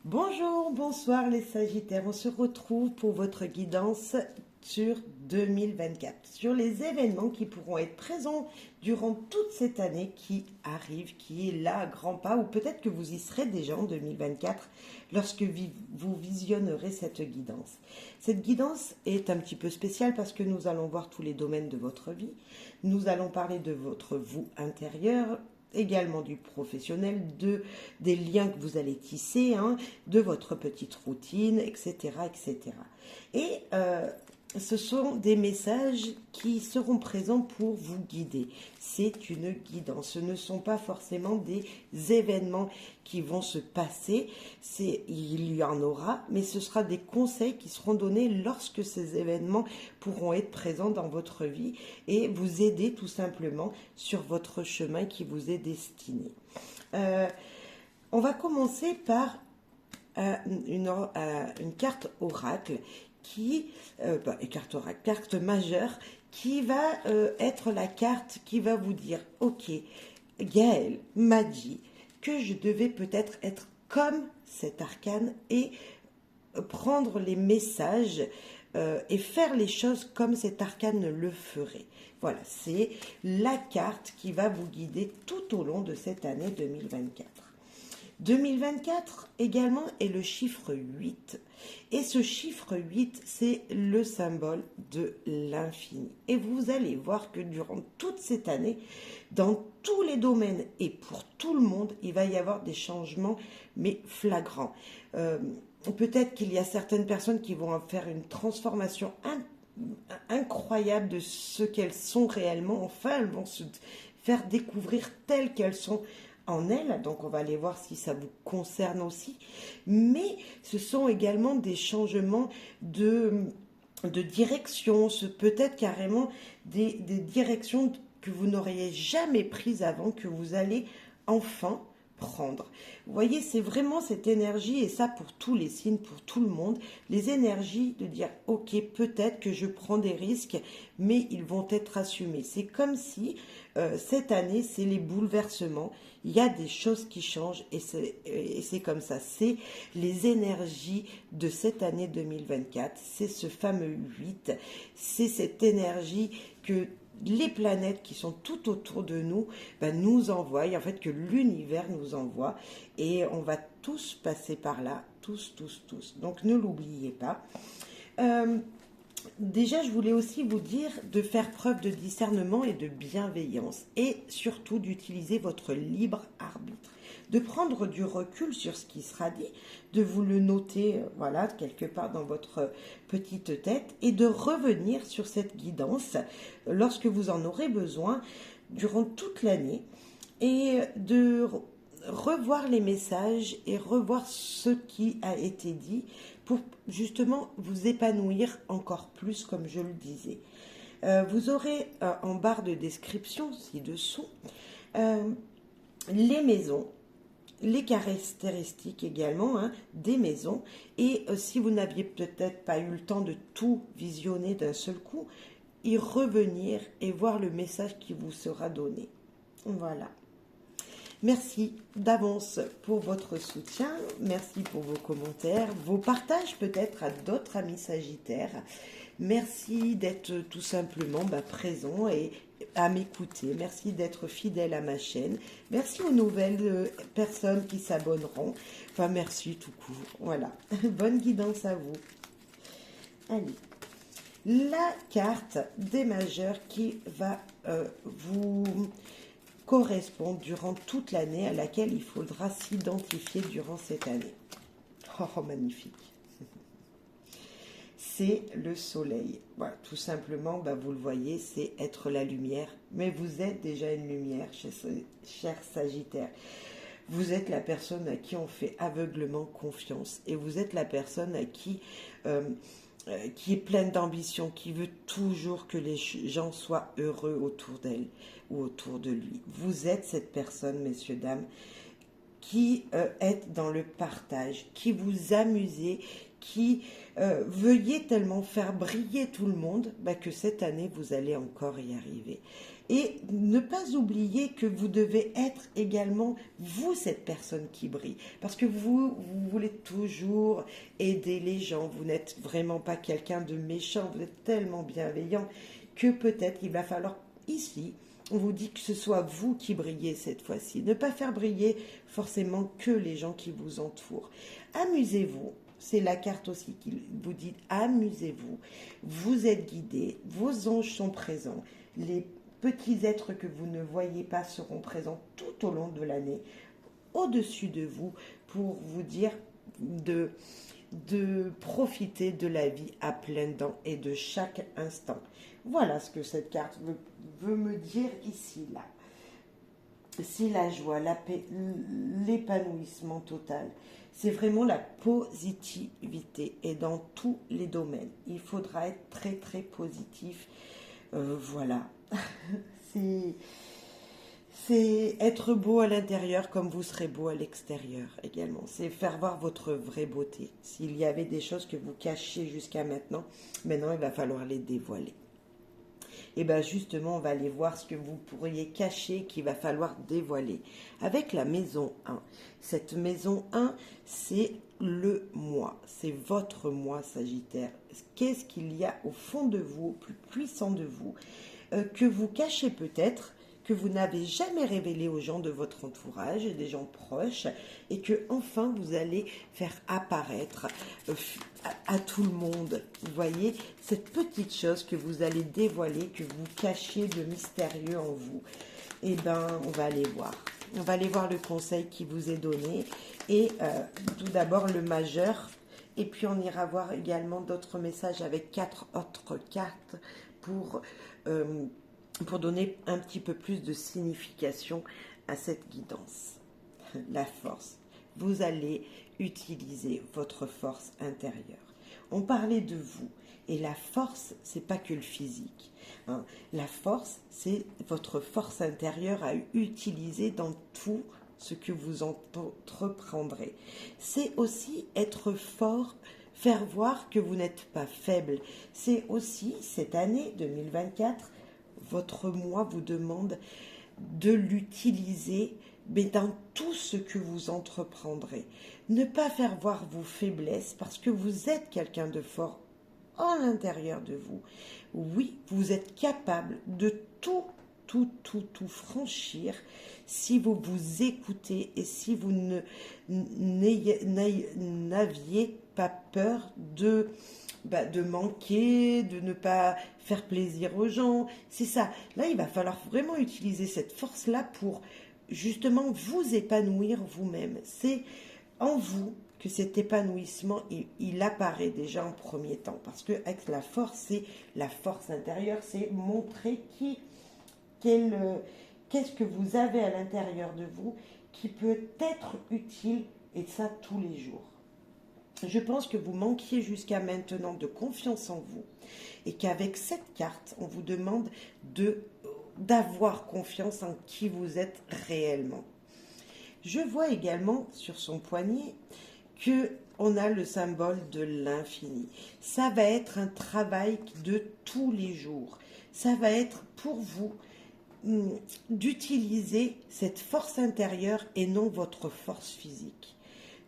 Bonjour, bonsoir les Sagittaires. On se retrouve pour votre guidance sur 2024, sur les événements qui pourront être présents durant toute cette année qui arrive, qui est là à grands pas, ou peut-être que vous y serez déjà en 2024 lorsque vous visionnerez cette guidance. Cette guidance est un petit peu spéciale parce que nous allons voir tous les domaines de votre vie. Nous allons parler de votre vous intérieur, également du professionnel, des liens que vous allez tisser, hein, de votre petite routine, etc. etc. Et ce sont des messages qui seront présents pour vous guider. C'est une guidance. Ce ne sont pas forcément des événements qui vont se passer. Il y en aura, mais ce sera des conseils qui seront donnés lorsque ces événements pourront être présents dans votre vie et vous aider tout simplement sur votre chemin qui vous est destiné. On va commencer par une carte oracle carte majeure, qui va être la carte qui va vous dire, ok, Gaël m'a dit que je devais peut-être être comme cet arcane et prendre les messages et faire les choses comme cet arcane le ferait. Voilà, c'est la carte qui va vous guider tout au long de cette année 2024. 2024 également est le chiffre 8. Et ce chiffre 8, c'est le symbole de l'infini. Et vous allez voir que durant toute cette année, dans tous les domaines et pour tout le monde, il va y avoir des changements, mais flagrants. Peut-être qu'il y a certaines personnes qui vont faire une transformation incroyable de ce qu'elles sont réellement. Enfin, elles vont se faire découvrir telles qu'elles sont en elles, donc on va aller voir si ça vous concerne aussi, mais ce sont également des changements de direction, peut-être carrément des directions que vous n'auriez jamais prises avant, que vous allez enfin prendre. Vous voyez, c'est vraiment cette énergie, et ça pour tous les signes, pour tout le monde, les énergies de dire, ok, peut-être que je prends des risques, mais ils vont être assumés. C'est comme si cette année, c'est les bouleversements, il y a des choses qui changent, et c'est comme ça. C'est les énergies de cette année 2024, c'est ce fameux 8, c'est cette énergie que les planètes qui sont tout autour de nous nous envoient, en fait que l'univers nous envoie, et on va tous passer par là, tous. Donc ne l'oubliez pas. Déjà, je voulais aussi vous dire de faire preuve de discernement et de bienveillance, et surtout d'utiliser votre libre arbitre, de prendre du recul sur ce qui sera dit, de vous le noter, voilà, quelque part dans votre petite tête, et de revenir sur cette guidance lorsque vous en aurez besoin durant toute l'année, et de revoir les messages et revoir ce qui a été dit pour justement vous épanouir encore plus, comme je le disais. Vous aurez en barre de description ci-dessous les maisons, les caractéristiques également des maisons, et si vous n'aviez peut-être pas eu le temps de tout visionner d'un seul coup, y revenir et voir le message qui vous sera donné. Voilà. Merci d'avance pour votre soutien, merci pour vos commentaires, vos partages peut-être à d'autres amis sagittaires. Merci d'être tout simplement présent et à m'écouter. Merci d'être fidèle à ma chaîne. Merci aux nouvelles personnes qui s'abonneront. Enfin, merci tout court. Voilà. Bonne guidance à vous. Allez. La carte des majeurs qui va vous correspond durant toute l'année, à laquelle il faudra s'identifier durant cette année. Oh, magnifique. C'est le soleil. Voilà, tout simplement, vous le voyez, c'est être la lumière. Mais vous êtes déjà une lumière, cher Sagittaire. Vous êtes la personne à qui on fait aveuglement confiance. Et vous êtes la personne à qui est pleine d'ambition, qui veut toujours que les gens soient heureux autour d'elle ou autour de lui. Vous êtes cette personne, messieurs, dames, qui êtes dans le partage, qui vous amusez, qui veuillez tellement faire briller tout le monde bah, que cette année, vous allez encore y arriver. Et ne pas oublier que vous devez être également, vous, cette personne qui brille. Parce que vous voulez toujours aider les gens. Vous n'êtes vraiment pas quelqu'un de méchant. Vous êtes tellement bienveillant que peut-être il va falloir ici, on vous dit que ce soit vous qui brillez cette fois-ci. Ne pas faire briller forcément que les gens qui vous entourent. Amusez-vous. C'est la carte aussi qui vous dit amusez-vous. Vous êtes guidés. Vos anges sont présents. Les petits êtres que vous ne voyez pas seront présents tout au long de l'année, au-dessus de vous, pour vous dire de profiter de la vie à pleines dents et de chaque instant. Voilà ce que cette carte veut me dire ici, là. C'est la joie, la paix, l'épanouissement total. C'est vraiment la positivité et dans tous les domaines. Il faudra être très très positif. Voilà. C'est être beau à l'intérieur comme vous serez beau à l'extérieur également. C'est faire voir votre vraie beauté. S'il y avait des choses que vous cachiez jusqu'à maintenant, maintenant il va falloir les dévoiler. Et bien justement, on va aller voir ce que vous pourriez cacher qu'il va falloir dévoiler. Avec la maison 1. Cette maison 1, c'est le moi. C'est votre moi, Sagittaire. Qu'est-ce qu'il y a au fond de vous, au plus puissant de vous, que vous cachez peut-être, que vous n'avez jamais révélé aux gens de votre entourage, des gens proches, et que enfin vous allez faire apparaître à tout le monde. Vous voyez, cette petite chose que vous allez dévoiler, que vous cachiez de mystérieux en vous. Eh bien, on va aller voir. On va aller voir le conseil qui vous est donné. Et tout d'abord, le majeur. Et puis, on ira voir également d'autres messages avec 4 autres cartes pour donner un petit peu plus de signification à cette guidance. La force. Vous allez utiliser votre force intérieure. On parlait de vous. Et la force, c'est pas que le physique. Hein. La force, c'est votre force intérieure à utiliser dans tout ce que vous entreprendrez. C'est aussi être fort, faire voir que vous n'êtes pas faible. C'est aussi, cette année 2024, votre moi vous demande de l'utiliser, mais dans tout ce que vous entreprendrez. Ne pas faire voir vos faiblesses parce que vous êtes quelqu'un de fort en l'intérieur de vous. Oui, vous êtes capable de tout franchir si vous vous écoutez et si vous n'aviez pas peur de manquer, de ne pas faire plaisir aux gens. C'est ça. Là, il va falloir vraiment utiliser cette force-là pour justement vous épanouir vous-même. C'est en vous que cet épanouissement, il apparaît déjà en premier temps. Parce que avec la force, c'est la force intérieure, c'est montrer qu'est-ce que vous avez à l'intérieur de vous qui peut être utile, et ça tous les jours. Je pense que vous manquiez jusqu'à maintenant de confiance en vous et qu'avec cette carte, on vous demande d'avoir confiance en qui vous êtes réellement. Je vois également sur son poignet qu'on a le symbole de l'infini. Ça va être un travail de tous les jours. Ça va être pour vous d'utiliser cette force intérieure et non votre force physique.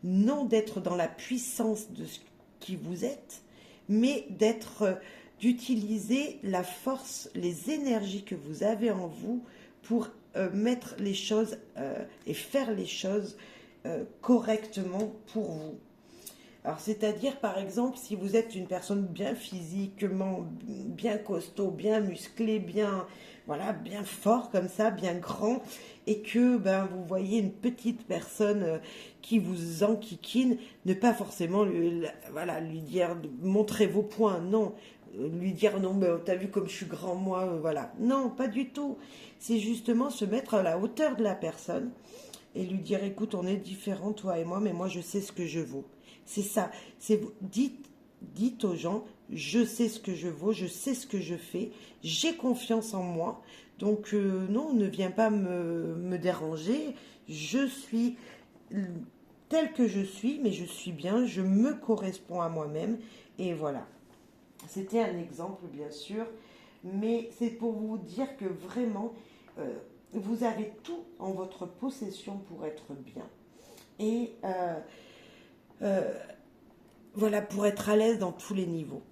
Non d'être dans la puissance de ce qui vous êtes, mais d'utiliser la force, les énergies que vous avez en vous pour mettre les choses et faire les choses correctement pour vous. Alors, c'est-à-dire, par exemple, si vous êtes une personne bien physiquement, bien costaud, bien musclé, bien fort comme ça, bien grand, et que vous voyez une petite personne qui vous enquiquine, ne pas forcément lui dire montrez vos poings, non, lui dire non, mais t'as vu comme je suis grand moi, voilà. Non, pas du tout. C'est justement se mettre à la hauteur de la personne et lui dire écoute, on est différents toi et moi, mais moi je sais ce que je vaux. C'est ça. Dites aux gens, je sais ce que je vaux, je sais ce que je fais, j'ai confiance en moi. Donc non, ne viens pas me déranger. Je suis tel que je suis, mais je suis bien, je me corresponds à moi-même, et voilà. C'était un exemple, bien sûr, mais c'est pour vous dire que vraiment, vous avez tout en votre possession pour être bien. Et voilà, pour être à l'aise dans tous les niveaux.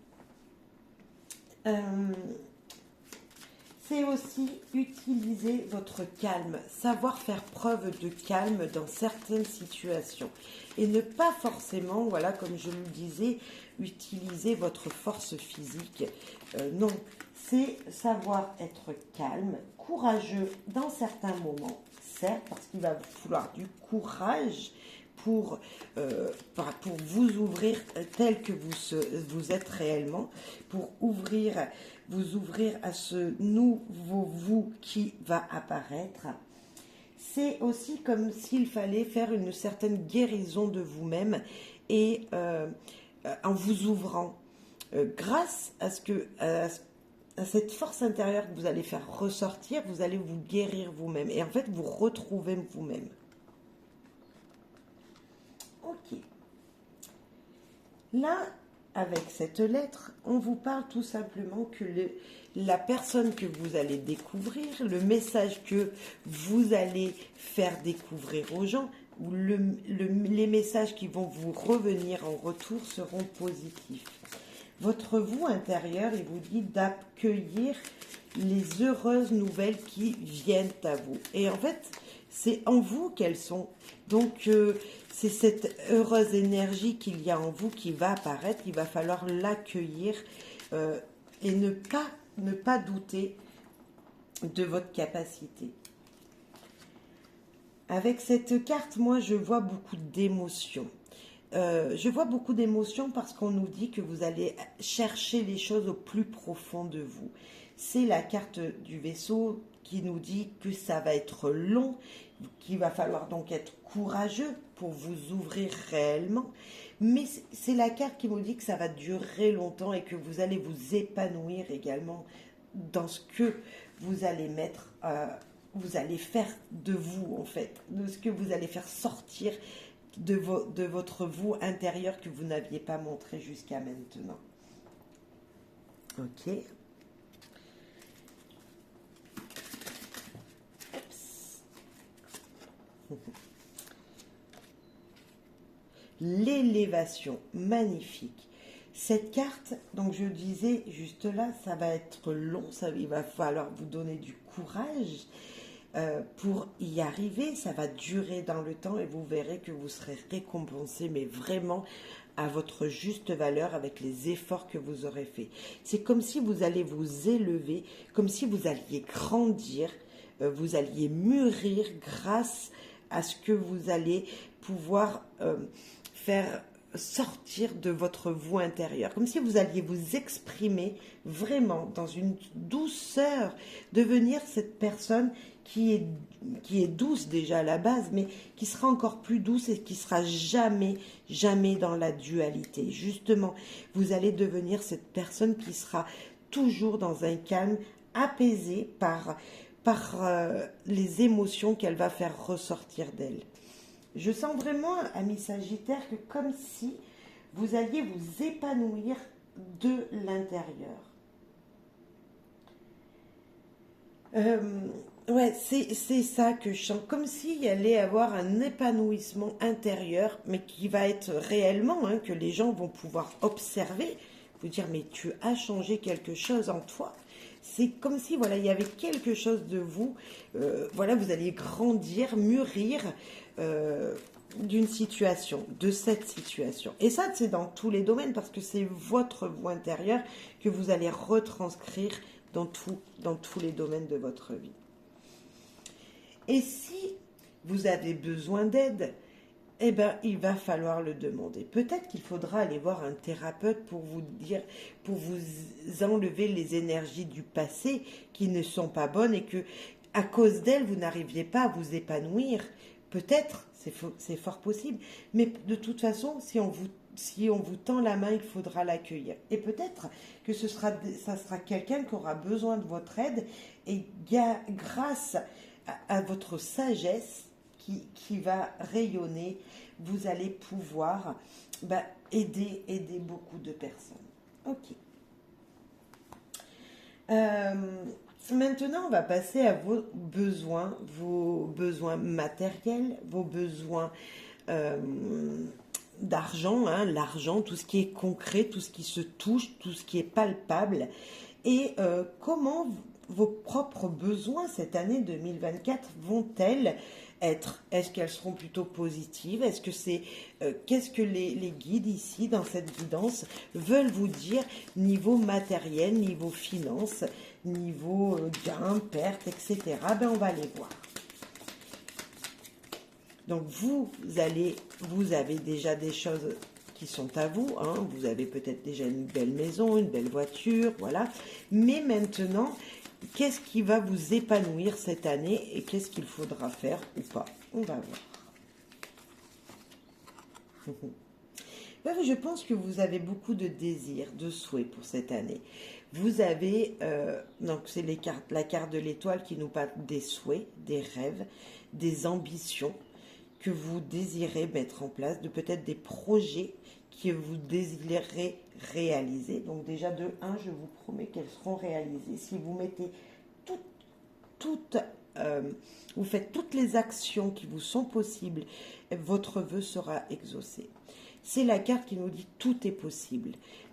Euh, c'est aussi utiliser votre calme, savoir faire preuve de calme dans certaines situations. Et ne pas forcément, voilà, comme je le disais, utiliser votre force physique. Non, c'est savoir être calme, courageux dans certains moments, certes, parce qu'il va vous falloir du courage pour vous ouvrir tel que vous êtes réellement, pour vous ouvrir à ce nouveau vous qui va apparaître. C'est aussi comme s'il fallait faire une certaine guérison de vous-même et en vous ouvrant grâce à cette force intérieure que vous allez faire ressortir, vous allez vous guérir vous-même et en fait vous retrouver vous-même. Ok. Là, avec cette lettre, on vous parle tout simplement que la personne que vous allez découvrir, le message que vous allez faire découvrir aux gens, ou les messages qui vont vous revenir en retour seront positifs. Votre vous intérieur, il vous dit d'accueillir les heureuses nouvelles qui viennent à vous. Et en fait, c'est en vous qu'elles sont. Donc, c'est cette heureuse énergie qu'il y a en vous qui va apparaître. Il va falloir l'accueillir et ne pas douter de votre capacité. Avec cette carte, moi, je vois beaucoup d'émotions. Je vois beaucoup d'émotions parce qu'on nous dit que vous allez chercher les choses au plus profond de vous. C'est la carte du vaisseau qui nous dit que ça va être long, qu'il va falloir donc être courageux pour vous ouvrir réellement. Mais c'est la carte qui nous dit que ça va durer longtemps et que vous allez vous épanouir également dans ce que vous allez mettre, vous allez faire de vous en fait, de ce que vous allez faire sortir de votre vous intérieur que vous n'aviez pas montré jusqu'à maintenant. Ok. L'élévation, magnifique. Cette carte, donc je disais juste là, ça va être long, il va falloir vous donner du courage pour y arriver. Ça va durer dans le temps et vous verrez que vous serez récompensé, mais vraiment à votre juste valeur avec les efforts que vous aurez faits. C'est comme si vous allez vous élever, comme si vous alliez grandir, vous alliez mûrir grâce à ce que vous allez pouvoir faire sortir de votre vous intérieur, comme si vous alliez vous exprimer vraiment dans une douceur, devenir cette personne qui est douce déjà à la base, mais qui sera encore plus douce et qui sera jamais dans la dualité. Justement, vous allez devenir cette personne qui sera toujours dans un calme, apaisé par les émotions qu'elle va faire ressortir d'elle. Je sens vraiment, ami Sagittaire, que comme si vous alliez vous épanouir de l'intérieur. Ouais, c'est ça que je sens. Comme s'il y allait avoir un épanouissement intérieur, mais qui va être réellement, hein, que les gens vont pouvoir observer, vous dire, mais tu as changé quelque chose en toi. C'est comme si, voilà, il y avait quelque chose de vous, voilà, vous alliez grandir, mûrir d'une situation, de cette situation. Et ça, c'est dans tous les domaines, parce que c'est votre vous intérieur que vous allez retranscrire dans tous les domaines de votre vie. Et si vous avez besoin d'aide, eh bien, il va falloir le demander. Peut-être qu'il faudra aller voir un thérapeute pour vous dire, pour vous enlever les énergies du passé qui ne sont pas bonnes et que, à cause d'elles, vous n'arriviez pas à vous épanouir. Peut-être, c'est fort possible. Mais de toute façon, si on vous tend la main, il faudra l'accueillir. Et peut-être que ça sera quelqu'un qui aura besoin de votre aide et grâce à votre sagesse, qui va rayonner. Vous allez pouvoir aider beaucoup de personnes. Ok. Maintenant, on va passer à vos besoins matériels, vos besoins d'argent, hein, l'argent, tout ce qui est concret, tout ce qui se touche, tout ce qui est palpable. Et comment vos propres besoins cette année 2024 vont-elles être? Est-ce qu'elles seront plutôt positives? Est-ce que qu'est-ce que les guides ici dans cette guidance veulent vous dire niveau matériel, niveau finance, niveau gain, perte, etc. On va les voir. Donc vous avez déjà des choses qui sont à vous, hein. Vous avez peut-être déjà une belle maison, une belle voiture, voilà. Mais maintenant, qu'est-ce qui va vous épanouir cette année et qu'est-ce qu'il faudra faire ou pas? On va voir. Je pense que vous avez beaucoup de désirs, de souhaits pour cette année. Vous avez, donc c'est la carte de l'étoile qui nous parle des souhaits, des rêves, des ambitions que vous désirez mettre en place, de peut-être des projets que vous désirez réaliser. Donc déjà de 1, je vous promets qu'elles seront réalisées. Si vous mettez vous faites toutes les actions qui vous sont possibles, votre vœu sera exaucé. C'est la carte qui nous dit tout est possible.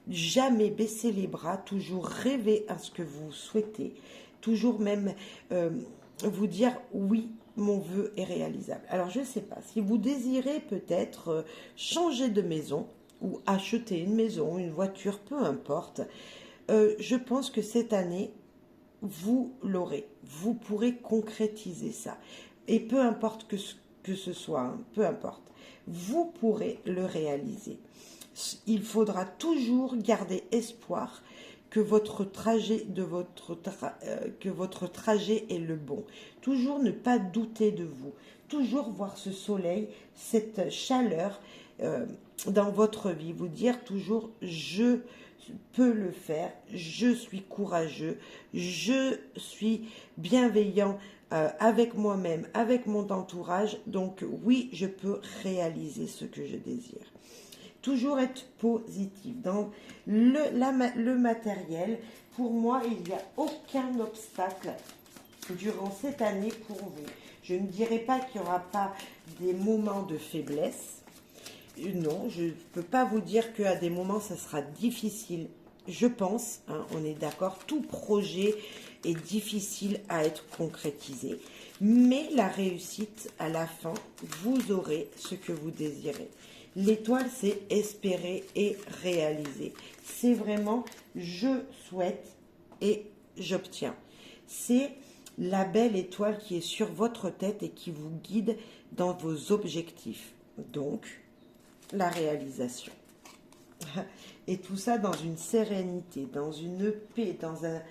Jamais baisser les bras, toujours rêver à ce que vous souhaitez, toujours même vous dire oui, mon vœu est réalisable. Alors je ne sais pas, si vous désirez peut-être changer de maison ou acheter une maison, une voiture, peu importe, je pense que cette année, vous l'aurez. Vous pourrez concrétiser ça. Et peu importe que ce soit, hein, peu importe, vous pourrez le réaliser. Il faudra toujours garder espoir que votre trajet est le bon. Toujours ne pas douter de vous. Toujours voir ce soleil, cette chaleur dans votre vie. Vous dire toujours je peux le faire, je suis courageux, je suis bienveillant avec moi-même, avec mon entourage. Donc oui, je peux réaliser ce que je désire. Toujours être positif. Dans le matériel, pour moi, il n'y a aucun obstacle durant cette année pour vous. Je ne dirais pas qu'il n'y aura pas des moments de faiblesse. Non, je ne peux pas vous dire qu'à des moments, ça sera difficile. Je pense, hein, on est d'accord, tout projet est difficile à être concrétisé. Mais la réussite, à la fin, vous aurez ce que vous désirez. L'étoile, c'est espérer et réaliser. C'est vraiment je souhaite et j'obtiens. C'est la belle étoile qui est sur votre tête et qui vous guide dans vos objectifs. Donc, la réalisation. Et tout ça dans une sérénité, dans une paix, dans un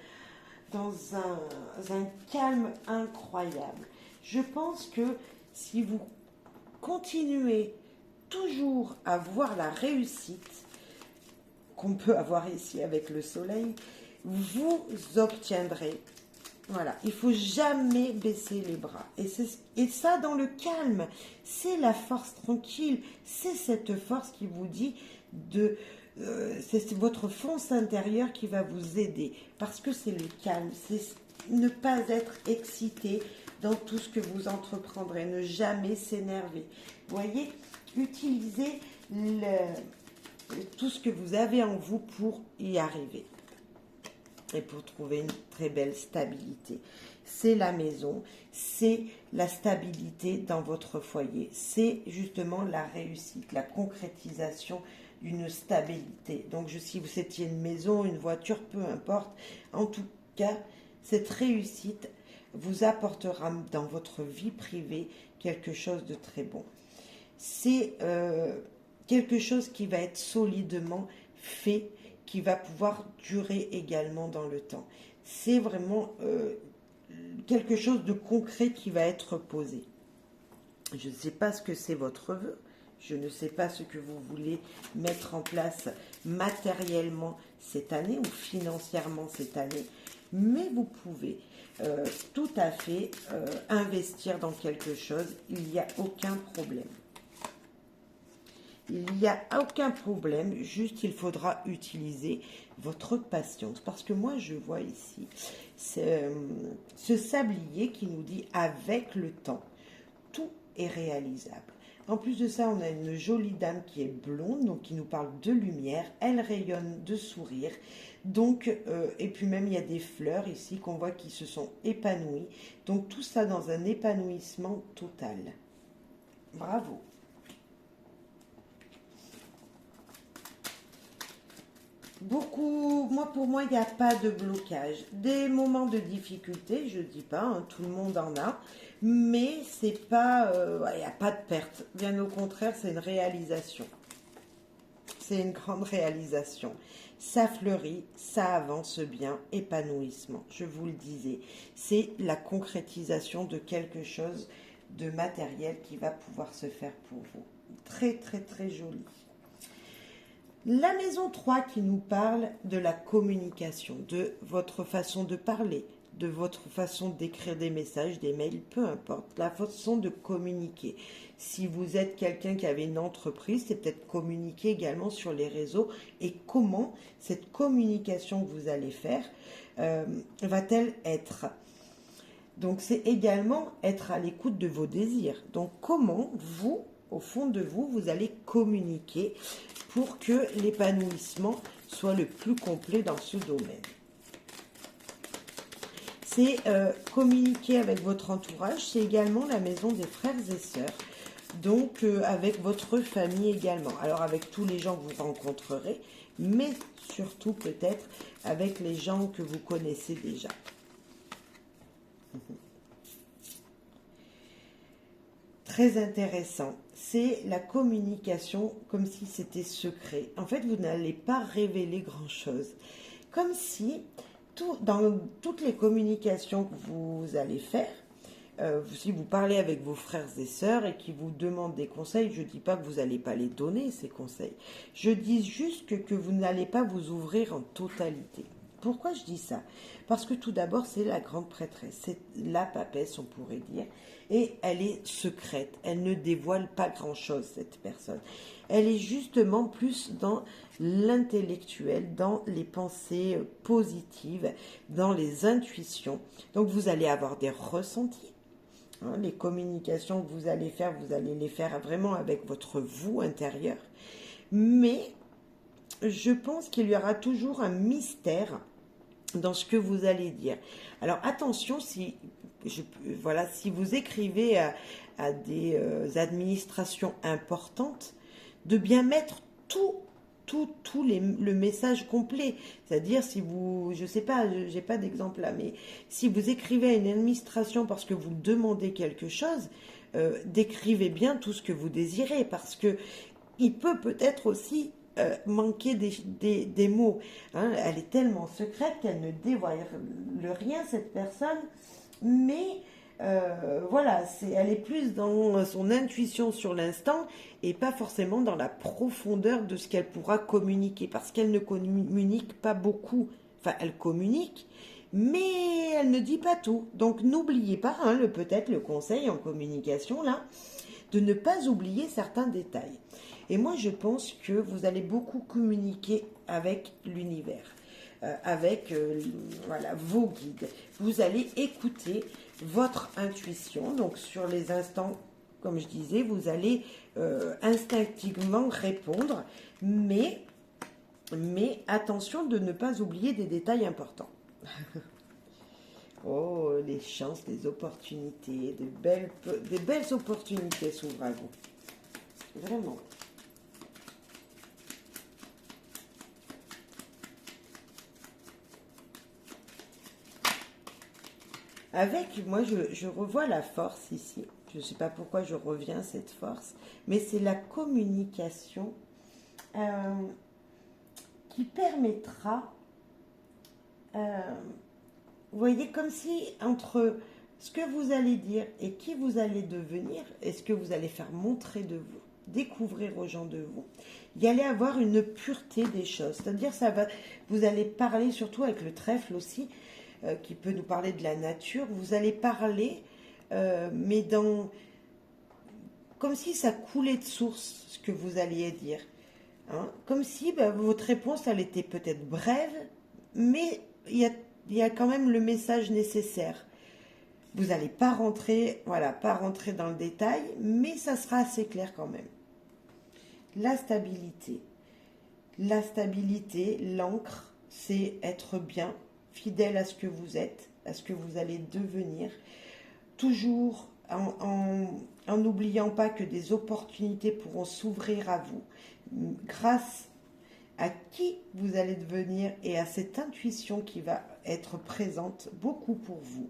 calme incroyable. Je pense que si vous continuez toujours à voir la réussite qu'on peut avoir ici avec le soleil, vous obtiendrez. Voilà, il faut jamais baisser les bras. Et ça, dans le calme, c'est la force tranquille. C'est cette force qui vous dit c'est votre force intérieure qui va vous aider. Parce que c'est le calme, c'est ne pas être excité dans tout ce que vous entreprendrez. Ne jamais s'énerver. Vous voyez, utilisez tout ce que vous avez en vous pour y arriver. Et pour trouver une très belle stabilité. C'est la maison, c'est la stabilité dans votre foyer, c'est justement la réussite, la concrétisation d'une stabilité. Donc si vous étiez une maison, une voiture, peu importe, en tout cas, cette réussite vous apportera dans votre vie privée quelque chose de très bon. C'est quelque chose qui va être solidement fait, qui va pouvoir durer également dans le temps. C'est vraiment quelque chose de concret qui va être posé. Je ne sais pas ce que c'est votre vœu, Je ne sais pas ce que vous voulez mettre en place matériellement cette année ou financièrement cette année, mais vous pouvez tout à fait investir dans quelque chose. Il n'y a aucun problème. Il n'y a aucun problème, juste il faudra utiliser votre patience. Parce que moi, je vois ici ce sablier qui nous dit avec le temps, tout est réalisable. En plus de ça, on a une jolie dame qui est blonde, donc qui nous parle de lumière. Elle rayonne de sourire. Donc, et puis même, il y a des fleurs ici qu'on voit qui se sont épanouies. Donc, tout ça dans un épanouissement total. Bravo. Beaucoup, pour moi, il n'y a pas de blocage. Des moments de difficulté, je dis pas, hein, tout le monde en a, mais c'est pas, il n'y a pas de perte. Bien au contraire, c'est une réalisation. C'est une grande réalisation. Ça fleurit, ça avance bien, épanouissement. Je vous le disais, c'est la concrétisation de quelque chose de matériel qui va pouvoir se faire pour vous. Très, très, très joli. La maison 3 qui nous parle de la communication, de votre façon de parler, de votre façon d'écrire des messages, des mails, peu importe, la façon de communiquer. Si vous êtes quelqu'un qui avait une entreprise, c'est peut-être communiquer également sur les réseaux et comment cette communication que vous allez faire va-t-elle être. Donc c'est également être à l'écoute de vos désirs. Donc comment vous, au fond de vous, vous allez communiquer pour que l'épanouissement soit le plus complet dans ce domaine. C'est communiquer avec votre entourage, c'est également la maison des frères et sœurs, donc avec votre famille également. Alors avec tous les gens que vous rencontrerez, mais surtout peut-être avec les gens que vous connaissez déjà. Très intéressant, c'est la communication comme si c'était secret. En fait, vous n'allez pas révéler grand-chose. Comme si, dans toutes les communications que vous allez faire, si vous parlez avec vos frères et sœurs et qui vous demandent des conseils, je ne dis pas que vous n'allez pas les donner, ces conseils. Je dis juste que vous n'allez pas vous ouvrir en totalité. Pourquoi je dis ça? Parce que tout d'abord, c'est la grande prêtresse, c'est la papesse, on pourrait dire, et elle est secrète, elle ne dévoile pas grand-chose, cette personne. Elle est justement plus dans l'intellectuel, dans les pensées positives, dans les intuitions. Donc vous allez avoir des ressentis. Hein, les communications que vous allez les faire vraiment avec votre vous intérieur. Mais je pense qu'il y aura toujours un mystère dans ce que vous allez dire. Alors attention, si vous écrivez à des administrations importantes, de bien mettre le message complet. C'est-à-dire si vous, je sais pas, j'ai pas d'exemple là, mais si vous écrivez à une administration parce que vous demandez quelque chose, décrivez bien tout ce que vous désirez, parce que il peut-être aussi manquer des mots. Hein. Elle est tellement secrète qu'elle ne dévoile rien, cette personne, mais voilà, elle est plus dans son intuition sur l'instant et pas forcément dans la profondeur de ce qu'elle pourra communiquer, parce qu'elle ne communique pas beaucoup. Enfin, elle communique, mais elle ne dit pas tout. Donc n'oubliez pas, hein, peut-être le conseil en communication là, de ne pas oublier certains détails. Et moi, je pense que vous allez beaucoup communiquer avec l'univers, avec vos guides. Vous allez écouter votre intuition. Donc, sur les instants, comme je disais, vous allez instinctivement répondre, mais attention de ne pas oublier des détails importants. Oh, les chances, les opportunités, des belles opportunités s'ouvrent à vous. Vraiment. Avec, moi, je revois la force ici. Je ne sais pas pourquoi je reviens à cette force, mais c'est la communication qui permettra, vous voyez, comme si entre ce que vous allez dire et qui vous allez devenir, et ce que vous allez faire montrer de vous, découvrir aux gens de vous. Il y allait avoir une pureté des choses, c'est-à-dire vous allez parler surtout avec le trèfle aussi, qui peut nous parler de la nature. Vous allez parler, mais comme si ça coulait de source ce que vous alliez dire. Hein, comme si votre réponse, elle était peut-être brève, mais il y a quand même le message nécessaire. Vous n'allez pas rentrer, voilà, pas rentrer dans le détail, mais ça sera assez clair quand même. La stabilité. La stabilité, l'ancre, c'est être bien, fidèle à ce que vous êtes, à ce que vous allez devenir, toujours en n'oubliant pas que des opportunités pourront s'ouvrir à vous grâce à qui vous allez devenir et à cette intuition qui va être présente beaucoup pour vous.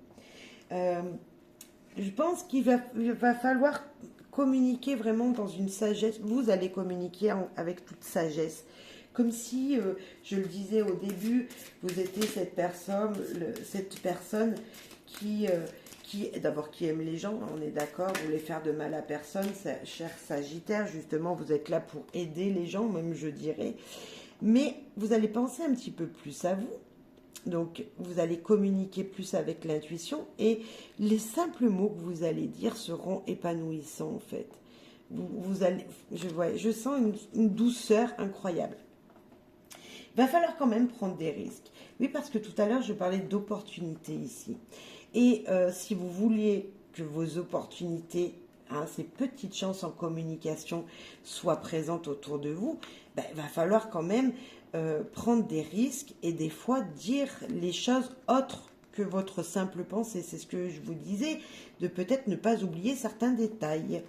Je pense il va falloir communiquer vraiment dans une sagesse. Vous allez communiquer avec toute sagesse. Comme si, je le disais au début, vous étiez cette personne d'abord qui aime les gens, on est d'accord, vous voulez faire de mal à personne, cher Sagittaire, justement, vous êtes là pour aider les gens, même je dirais. Mais vous allez penser un petit peu plus à vous. Donc, vous allez communiquer plus avec l'intuition et les simples mots que vous allez dire seront épanouissants en fait. Je sens une douceur incroyable. Il va falloir quand même prendre des risques. Oui, parce que tout à l'heure, je parlais d'opportunités ici. Et si vous vouliez que vos opportunités, ces petites chances en communication soient présentes autour de vous, il va falloir quand même prendre des risques et des fois dire les choses autres que votre simple pensée. C'est ce que je vous disais, de peut-être ne pas oublier certains détails.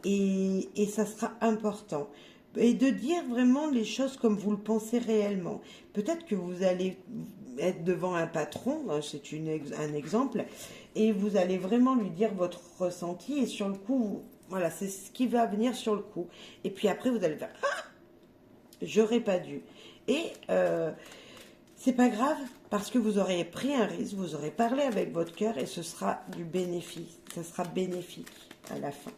Et ça sera important. Et de dire vraiment les choses comme vous le pensez réellement. Peut-être que vous allez être devant un patron, c'est un exemple, et vous allez vraiment lui dire votre ressenti, et sur le coup, voilà, c'est ce qui va venir sur le coup. Et puis après, vous allez faire « Ah, j'aurais pas dû ». Et c'est pas grave, parce que vous aurez pris un risque, vous aurez parlé avec votre cœur, et ce sera du bénéfice, ça sera bénéfique à la fin.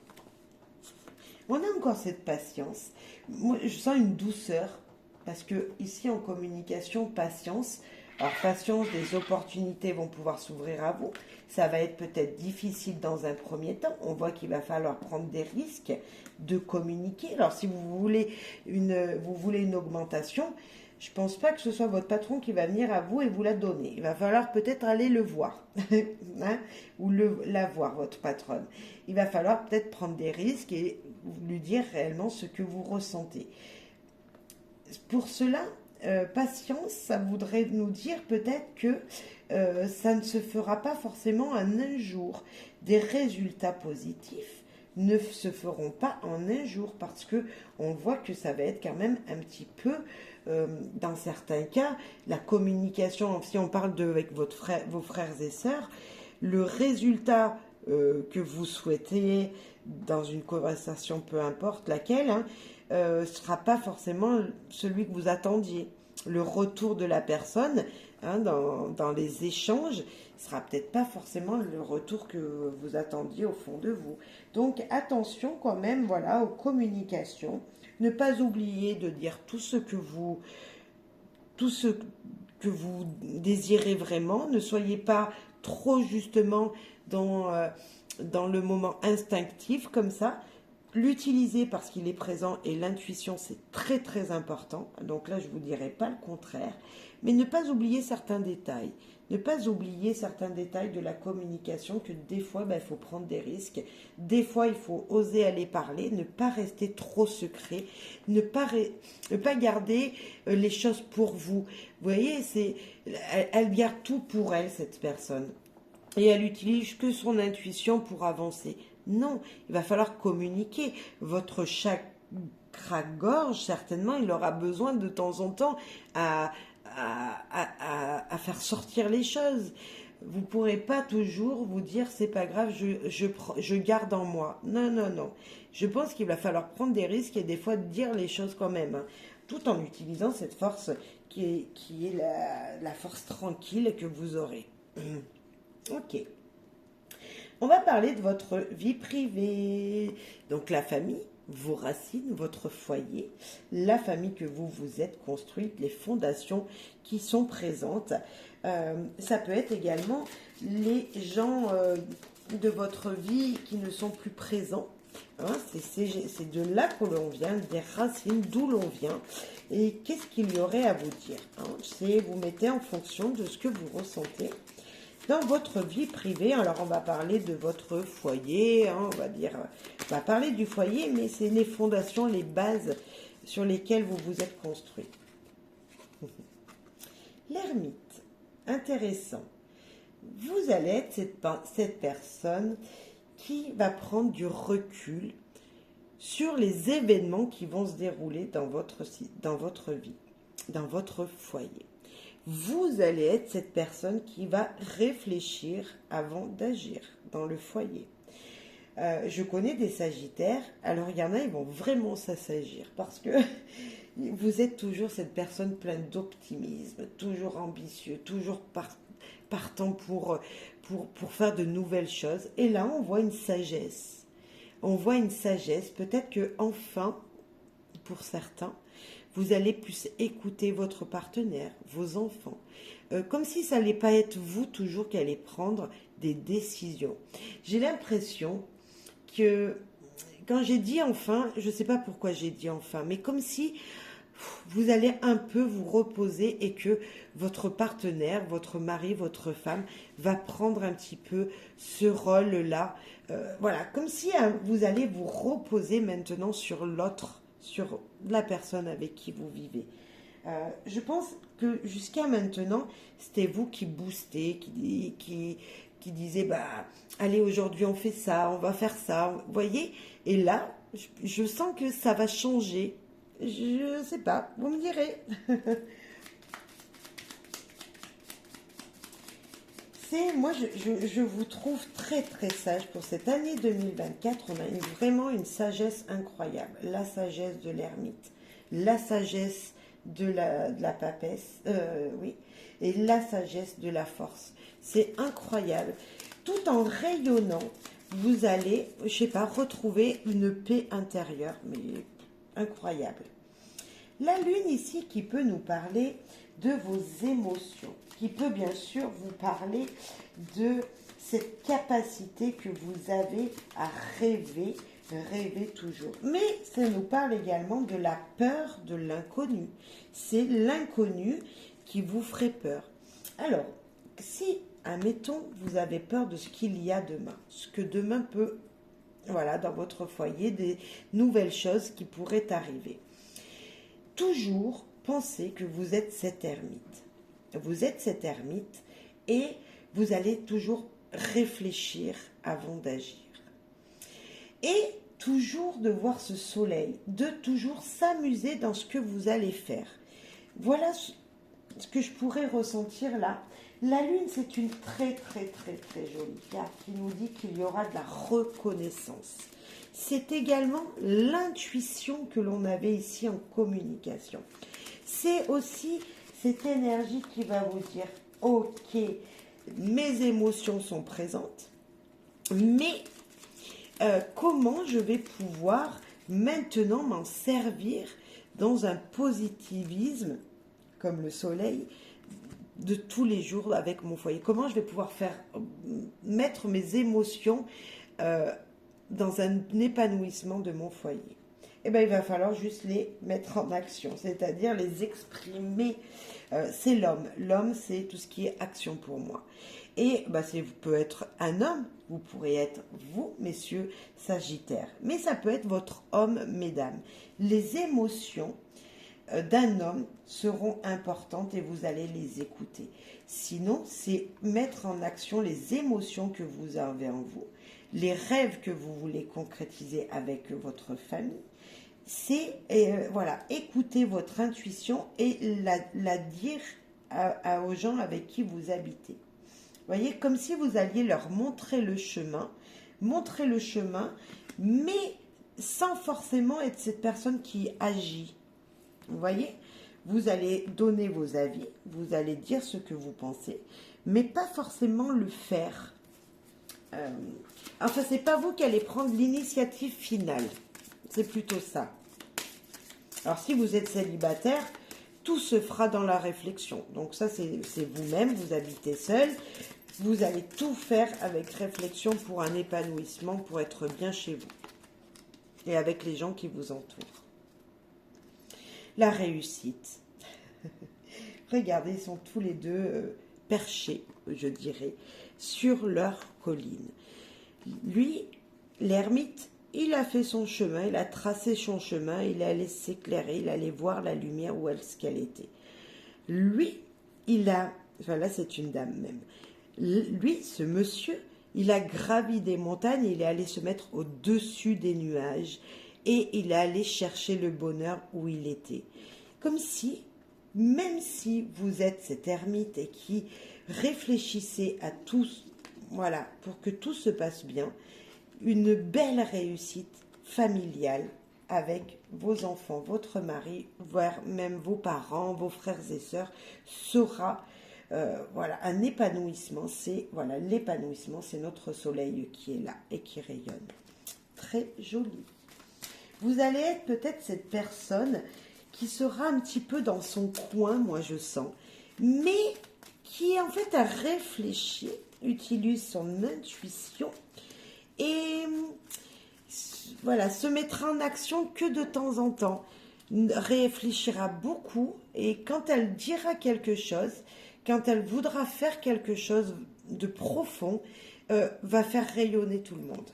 On a encore cette patience. Moi, je sens une douceur, parce que ici en communication, patience. Alors patience, des opportunités vont pouvoir s'ouvrir à vous. Ça va être peut-être difficile dans un premier temps. On voit qu'il va falloir prendre des risques de communiquer. Alors si vous voulez une augmentation, je ne pense pas que ce soit votre patron qui va venir à vous et vous la donner. Il va falloir peut-être aller le voir, ou la voir, votre patronne. Il va falloir peut-être prendre des risques et lui dire réellement ce que vous ressentez. Pour cela, patience, ça voudrait nous dire peut-être que ça ne se fera pas forcément en un jour. Des résultats positifs ne se feront pas en un jour parce que on voit que ça va être quand même un petit peu, dans certains cas, la communication, si on parle avec vos frères et sœurs, le résultat que vous souhaitez dans une conversation, peu importe laquelle, sera pas forcément celui que vous attendiez. Le retour de la personne dans les échanges sera peut-être pas forcément le retour que vous attendiez au fond de vous. Donc attention quand même, voilà, aux communications. Ne pas oublier de dire tout ce que vous désirez vraiment. Ne soyez pas trop justement dans le moment instinctif comme ça. L'utiliser parce qu'il est présent et l'intuition, c'est très très important. Donc là, je ne vous dirai pas le contraire. Mais ne pas oublier certains détails. Ne pas oublier certains détails de la communication, que des fois, il faut prendre des risques. Des fois, il faut oser aller parler, ne pas rester trop secret, ne pas garder les choses pour vous. Vous voyez, elle garde tout pour elle, cette personne. Et elle utilise que son intuition pour avancer. Non, il va falloir communiquer. Votre chakra-gorge, certainement, il aura besoin de temps en temps à faire sortir les choses. Vous ne pourrez pas toujours vous dire c'est pas grave, je garde en moi. Non, non, non. Je pense qu'il va falloir prendre des risques et des fois dire les choses quand même, tout en utilisant cette force qui est la force tranquille que vous aurez. Ok. On va parler de votre vie privée, donc la famille, vos racines, votre foyer, la famille que vous vous êtes construite, les fondations qui sont présentes. Ça peut être également les gens de votre vie qui ne sont plus présents. Hein, c'est de là que l'on vient, des racines, d'où l'on vient. Et qu'est-ce qu'il y aurait à vous dire, hein? C'est vous mettez en fonction de ce que vous ressentez dans votre vie privée. Alors on va parler de votre foyer, hein, on va parler du foyer, mais c'est les fondations, les bases sur lesquelles vous vous êtes construit. L'ermite, intéressant. Vous allez être cette personne qui va prendre du recul sur les événements qui vont se dérouler dans votre vie, dans votre foyer. Vous allez être cette personne qui va réfléchir avant d'agir dans le foyer. Je connais des sagittaires, alors il y en a, ils vont vraiment s'assagir parce que vous êtes toujours cette personne pleine d'optimisme, toujours ambitieux, toujours partant pour faire de nouvelles choses. Et là, on voit une sagesse. On voit une sagesse. Peut-être que enfin, pour certains, vous allez plus écouter votre partenaire, vos enfants. Comme si ça n'allait pas être vous toujours qui allez prendre des décisions. J'ai l'impression que quand j'ai dit enfin, je ne sais pas pourquoi j'ai dit enfin, mais comme si vous allez un peu vous reposer et que votre partenaire, votre mari, votre femme va prendre un petit peu ce rôle-là. Voilà, comme si vous allez vous reposer maintenant sur l'autre, sur la personne avec qui vous vivez. Je pense que jusqu'à maintenant, c'était vous qui boostez, qui disiez, bah, allez, aujourd'hui on fait ça, on va faire ça, vous voyez. Et là, je sens que ça va changer. Je sais pas, vous me direz. Moi, je vous trouve très très sage pour cette année 2024. On a vraiment une sagesse incroyable. La sagesse de l'ermite, la sagesse de la papesse, oui, et la sagesse de la force. C'est incroyable. Tout en rayonnant, vous allez, je sais pas, retrouver une paix intérieure, mais incroyable. La lune ici qui peut nous parler de vos émotions, qui peut bien sûr vous parler de cette capacité que vous avez à rêver, rêver toujours. Mais ça nous parle également de la peur de l'inconnu. C'est l'inconnu qui vous ferait peur. Alors, si, admettons, vous avez peur de ce qu'il y a demain, ce que demain peut, voilà, dans votre foyer, des nouvelles choses qui pourraient arriver. Toujours pensez que vous êtes cette ermite. Vous êtes cette ermite et vous allez toujours réfléchir avant d'agir. Et toujours de voir ce soleil, de toujours s'amuser dans ce que vous allez faire. Voilà ce que je pourrais ressentir là. La lune, c'est une très très très très jolie carte qui nous dit qu'il y aura de la reconnaissance. C'est également l'intuition que l'on avait ici en communication. C'est aussi cette énergie qui va vous dire, ok, mes émotions sont présentes, mais comment je vais pouvoir maintenant m'en servir dans un positivisme, comme le soleil, de tous les jours avec mon foyer. Comment je vais pouvoir mettre mes émotions dans un épanouissement de mon foyer. Eh bien, il va falloir juste les mettre en action, c'est-à-dire les exprimer. C'est l'homme. L'homme, c'est tout ce qui est action pour moi. Et vous pouvez être un homme, vous pourrez être vous, messieurs Sagittaires. Mais ça peut être votre homme, mesdames. Les émotions d'un homme seront importantes et vous allez les écouter. Sinon, c'est mettre en action les émotions que vous avez en vous, les rêves que vous voulez concrétiser avec votre famille. C'est écouter votre intuition et la dire aux gens avec qui vous habitez. Vous voyez, comme si vous alliez leur montrer le chemin, mais sans forcément être cette personne qui agit. Vous voyez, vous allez donner vos avis, vous allez dire ce que vous pensez, mais pas forcément le faire. Enfin, c'est pas vous qui allez prendre l'initiative finale. c'est plutôt ça. Alors, si vous êtes célibataire, tout se fera dans la réflexion. Donc ça, c'est vous-même, vous habitez seul. Vous allez tout faire avec réflexion pour un épanouissement, pour être bien chez vous. Et avec les gens qui vous entourent. La réussite. Regardez, ils sont tous les deux perchés, je dirais, sur leur colline. Lui, l'ermite, il a fait son chemin, il a tracé son chemin, il allait s'éclairer, il allait voir la lumière où est-ce qu'elle était. Lui, il a, enfin là c'est une dame même, lui, ce monsieur, il a gravi des montagnes, il est allé se mettre au-dessus des nuages et il est allé chercher le bonheur où il était. Comme si, même si vous êtes cet ermite et qui réfléchissez à tous, voilà, pour que tout se passe bien, une belle réussite familiale avec vos enfants, votre mari, voire même vos parents, vos frères et sœurs, sera voilà, un épanouissement. C'est voilà, l'épanouissement, c'est notre soleil qui est là et qui rayonne. Très joli. Vous allez être peut-être cette personne qui sera un petit peu dans son coin, moi je sens, mais qui en fait a réfléchi, utilise son intuition et voilà, se mettra en action que de temps en temps, réfléchira beaucoup et quand elle dira quelque chose, quand elle voudra faire quelque chose de profond, va faire rayonner tout le monde.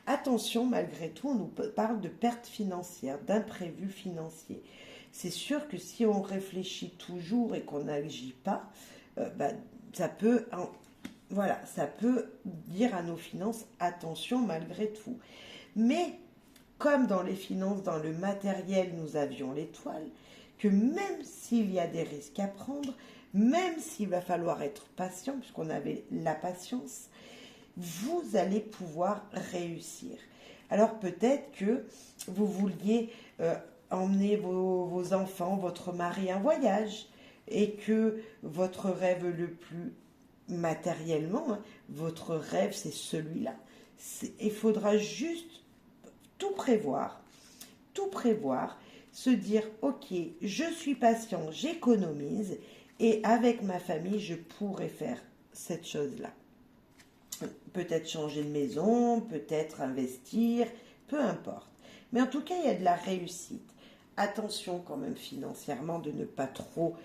Attention, malgré tout, on nous parle de pertes financières, d'imprévus financiers. C'est sûr que si on réfléchit toujours et qu'on n'agit pas, ça peut... Voilà, ça peut dire à nos finances, attention malgré tout. Mais comme dans les finances, dans le matériel, nous avions l'étoile, que même s'il y a des risques à prendre, même s'il va falloir être patient, puisqu'on avait la patience, vous allez pouvoir réussir. Alors peut-être que vous vouliez emmener vos enfants, votre mari en voyage, et que votre rêve le plus matériellement, votre rêve c'est celui-là. Il faudra juste tout prévoir, se dire ok, je suis patient, j'économise et avec ma famille je pourrais faire cette chose-là. Peut-être changer de maison, peut-être investir, peu importe. Mais en tout cas, il y a de la réussite. Attention quand même financièrement de ne pas trop,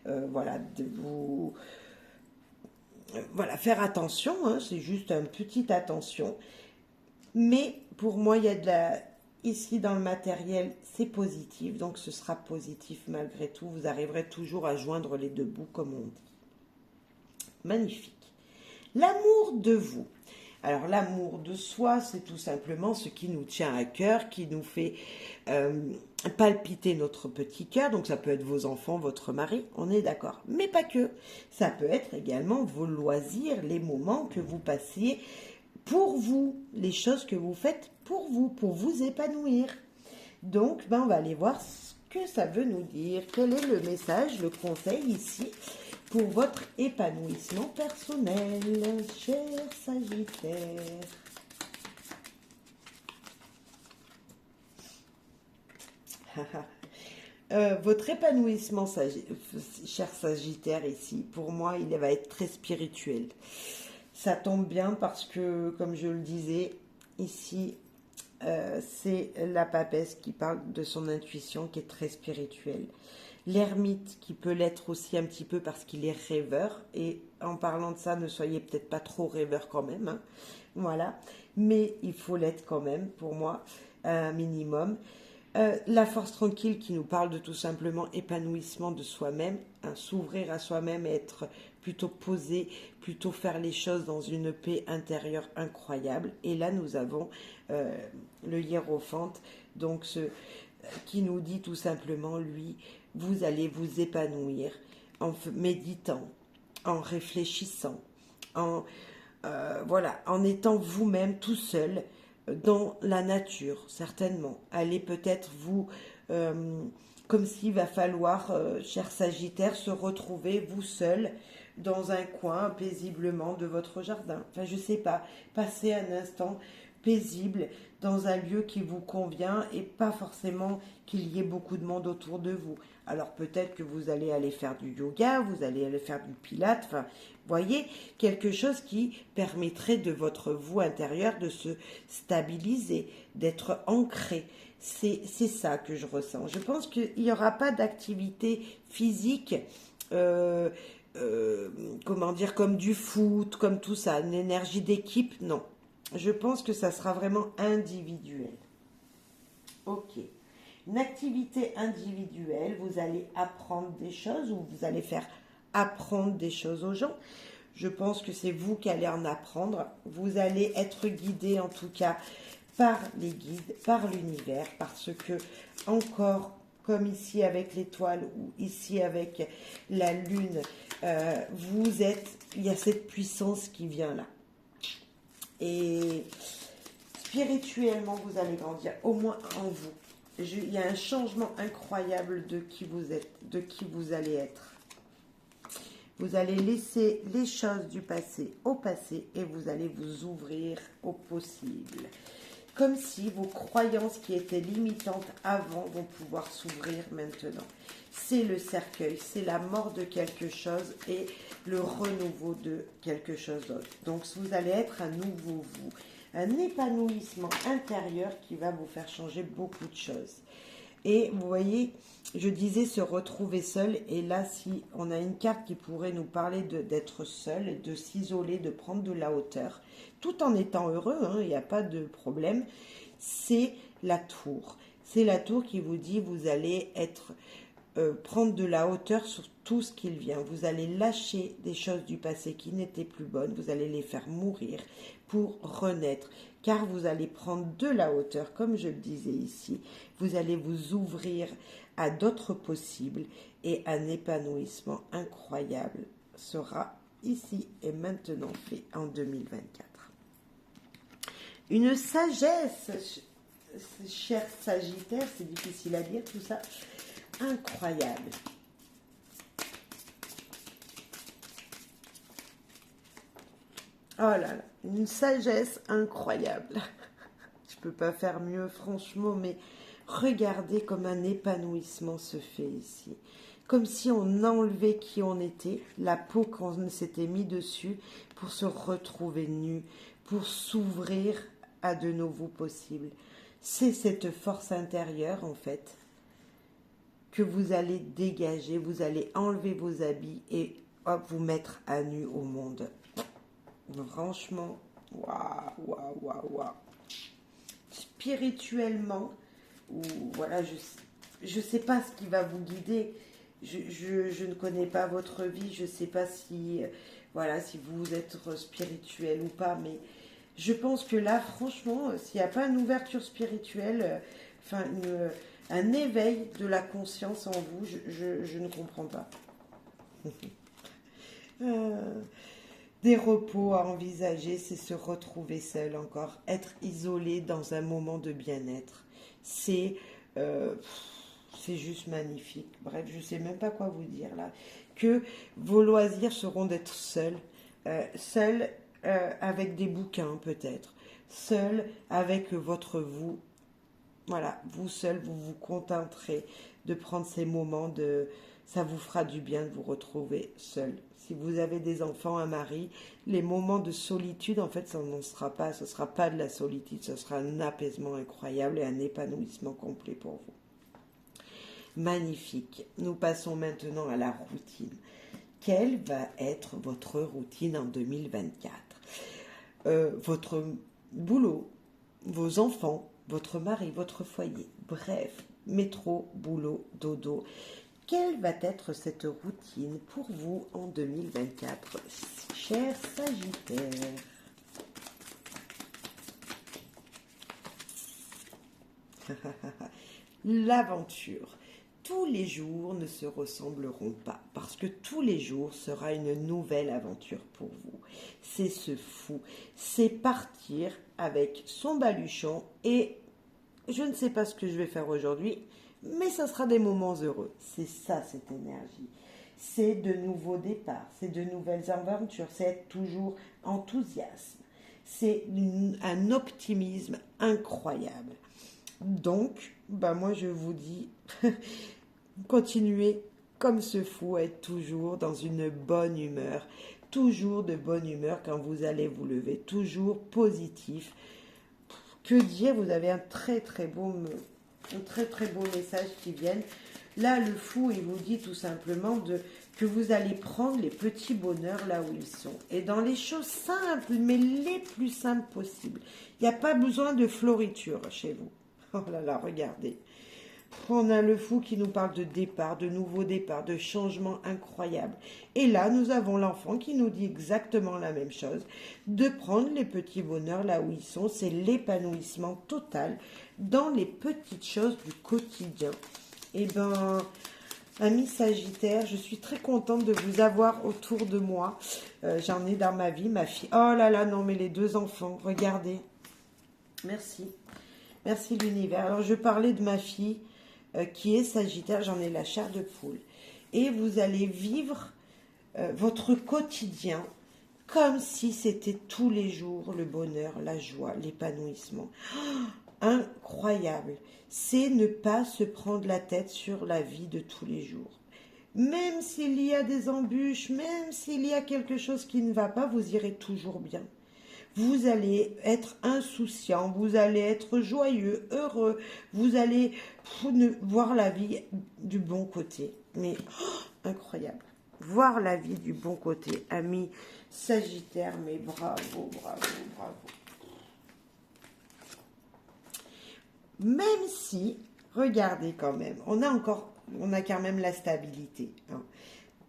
voilà, de vous... Voilà, faire attention, hein, c'est juste une petite attention. Mais pour moi, il y a de la... Ici, dans le matériel, c'est positif, donc ce sera positif malgré tout. Vous arriverez toujours à joindre les deux bouts, comme on dit. Magnifique. L'amour de vous. Alors, l'amour de soi, c'est tout simplement ce qui nous tient à cœur, qui nous fait palpiter notre petit cœur. Donc, ça peut être vos enfants, votre mari, on est d'accord. Mais pas que. Ça peut être également vos loisirs, les moments que vous passiez pour vous, les choses que vous faites pour vous épanouir. Donc, on va aller voir ce que ça veut nous dire. Quel est le message, le conseil ici pour votre épanouissement personnel, cher Sagittaire? Votre épanouissement, cher Sagittaire, ici, pour moi, il va être très spirituel. Ça tombe bien parce que, comme je le disais, ici, c'est la papesse qui parle de son intuition qui est très spirituelle. L'ermite qui peut l'être aussi un petit peu parce qu'il est rêveur. Et en parlant de ça, ne soyez peut-être pas trop rêveur quand même. Hein. Voilà. Mais il faut l'être quand même, pour moi, un minimum. La force tranquille qui nous parle de tout simplement épanouissement de soi-même, hein, s'ouvrir à soi-même et être plutôt posé, plutôt faire les choses dans une paix intérieure incroyable. Et là, nous avons le hiérophante, donc qui nous dit tout simplement, lui, vous allez vous épanouir en méditant, en réfléchissant, en étant vous-même tout seul, dans la nature, certainement. Allez peut-être vous, comme s'il va falloir, cher Sagittaire, se retrouver vous seul dans un coin paisiblement de votre jardin. Enfin, je sais pas, passer un instant paisible dans un lieu qui vous convient et pas forcément qu'il y ait beaucoup de monde autour de vous. Alors peut-être que vous allez aller faire du yoga, vous allez aller faire du pilate, enfin, voyez, quelque chose qui permettrait de votre vous intérieur de se stabiliser, d'être ancré. C'est ça que je ressens. Je pense qu'il n'y aura pas d'activité physique, euh, comment dire, comme du foot, comme tout ça, une énergie d'équipe, non. Je pense que ça sera vraiment individuel. Ok. Une activité individuelle, vous allez apprendre des choses ou vous allez faire apprendre des choses aux gens. Je pense que c'est vous qui allez en apprendre. Vous allez être guidé en tout cas par les guides, par l'univers, parce que encore comme ici avec l'étoile ou ici avec la lune, vous êtes, il y a cette puissance qui vient là. Et spirituellement, vous allez grandir, au moins en vous. Il y a un changement incroyable de qui vous êtes, de qui vous allez être. Vous allez laisser les choses du passé au passé et vous allez vous ouvrir au possible. Comme si vos croyances qui étaient limitantes avant vont pouvoir s'ouvrir maintenant. C'est le cercueil, c'est la mort de quelque chose et le renouveau de quelque chose d'autre. Donc vous allez être un nouveau vous, un épanouissement intérieur qui va vous faire changer beaucoup de choses. Et vous voyez, je disais se retrouver seul, et là si on a une carte qui pourrait nous parler d'être seul, de s'isoler, de prendre de la hauteur, tout en étant heureux, hein, il n'y a pas de problème, c'est la tour. C'est la tour qui vous dit vous allez prendre de la hauteur sur tout ce qu'il vient. Vous allez lâcher des choses du passé qui n'étaient plus bonnes, vous allez les faire mourir pour renaître, car vous allez prendre de la hauteur, comme je le disais ici, vous allez vous ouvrir à d'autres possibles et un épanouissement incroyable sera ici et maintenant fait en 2024. Une sagesse, cher Sagittaire, c'est difficile à dire tout ça, incroyable. Oh là là, une sagesse incroyable. Je peux pas faire mieux, franchement, mais regardez comme un épanouissement se fait ici. Comme si on enlevait qui on était, la peau qu'on s'était mis dessus, pour se retrouver nu, pour s'ouvrir à de nouveaux possibles. C'est cette force intérieure, en fait, que vous allez dégager, vous allez enlever vos habits et hop, vous mettre à nu au monde. Franchement, waouh, waouh, waouh, waouh. Spirituellement, ou voilà, je sais pas ce qui va vous guider. Je ne connais pas votre vie, je sais pas si voilà, si vous êtes spirituel ou pas, mais je pense que là, franchement, s'il n'y a pas une ouverture spirituelle, enfin un éveil de la conscience en vous, je ne comprends pas. Des repos à envisager, c'est se retrouver seul encore, être isolé dans un moment de bien-être. Euh, c'est juste magnifique. Bref, je ne sais même pas quoi vous dire là. Que vos loisirs seront d'être seul, seul avec des bouquins peut-être, seul avec votre vous. Voilà, vous seul, vous vous contenterez de prendre ces moments de... Ça vous fera du bien de vous retrouver seul. Si vous avez des enfants, un mari, les moments de solitude, en fait, ça n'en sera pas. Ce ne sera pas de la solitude, ce sera un apaisement incroyable et un épanouissement complet pour vous. Magnifique. Nous passons maintenant à la routine. Quelle va être votre routine en 2024 ? Votre boulot, vos enfants, votre mari, votre foyer, bref, métro, boulot, dodo. Quelle va être cette routine pour vous en 2024, cher Sagittaire ? L'aventure. Tous les jours ne se ressembleront pas, parce que tous les jours sera une nouvelle aventure pour vous. C'est ce fou, c'est partir avec son baluchon et je ne sais pas ce que je vais faire aujourd'hui, mais ça sera des moments heureux. C'est ça, cette énergie. C'est de nouveaux départs, c'est de nouvelles aventures, c'est être toujours enthousiasme. c'est un optimisme incroyable. Donc, moi je vous dis, continuez comme ce fou à être toujours dans une bonne humeur, toujours de bonne humeur quand vous allez vous lever, toujours positif. Que dire, vous avez un très très beau message qui vient. Là, le fou, il vous dit tout simplement que vous allez prendre les petits bonheurs là où ils sont. Et dans les choses simples, mais les plus simples possibles. Il n'y a pas besoin de floriture chez vous. Oh là là, regardez. On a le fou qui nous parle de départ, de nouveau départ, de changement incroyable. Et là, nous avons l'enfant qui nous dit exactement la même chose, de prendre les petits bonheurs là où ils sont, c'est l'épanouissement total dans les petites choses du quotidien. Eh ben, amis Sagittaire, je suis très contente de vous avoir autour de moi. J'en ai dans ma vie, ma fille. Oh là là, non mais les deux enfants, regardez. Merci. Merci l'univers. Alors je parlais de ma fille qui est Sagittaire, j'en ai la chair de poule. Et vous allez vivre votre quotidien comme si c'était tous les jours le bonheur, la joie, l'épanouissement. Oh, incroyable. C'est ne pas se prendre la tête sur la vie de tous les jours. Même s'il y a des embûches, même s'il y a quelque chose qui ne va pas, vous irez toujours bien. Vous allez être insouciant, vous allez être joyeux, heureux, vous allez voir la vie du bon côté. Mais incroyable. Voir la vie du bon côté, amis Sagittaire, mais bravo, bravo, bravo. Même si, regardez quand même, on a quand même la stabilité.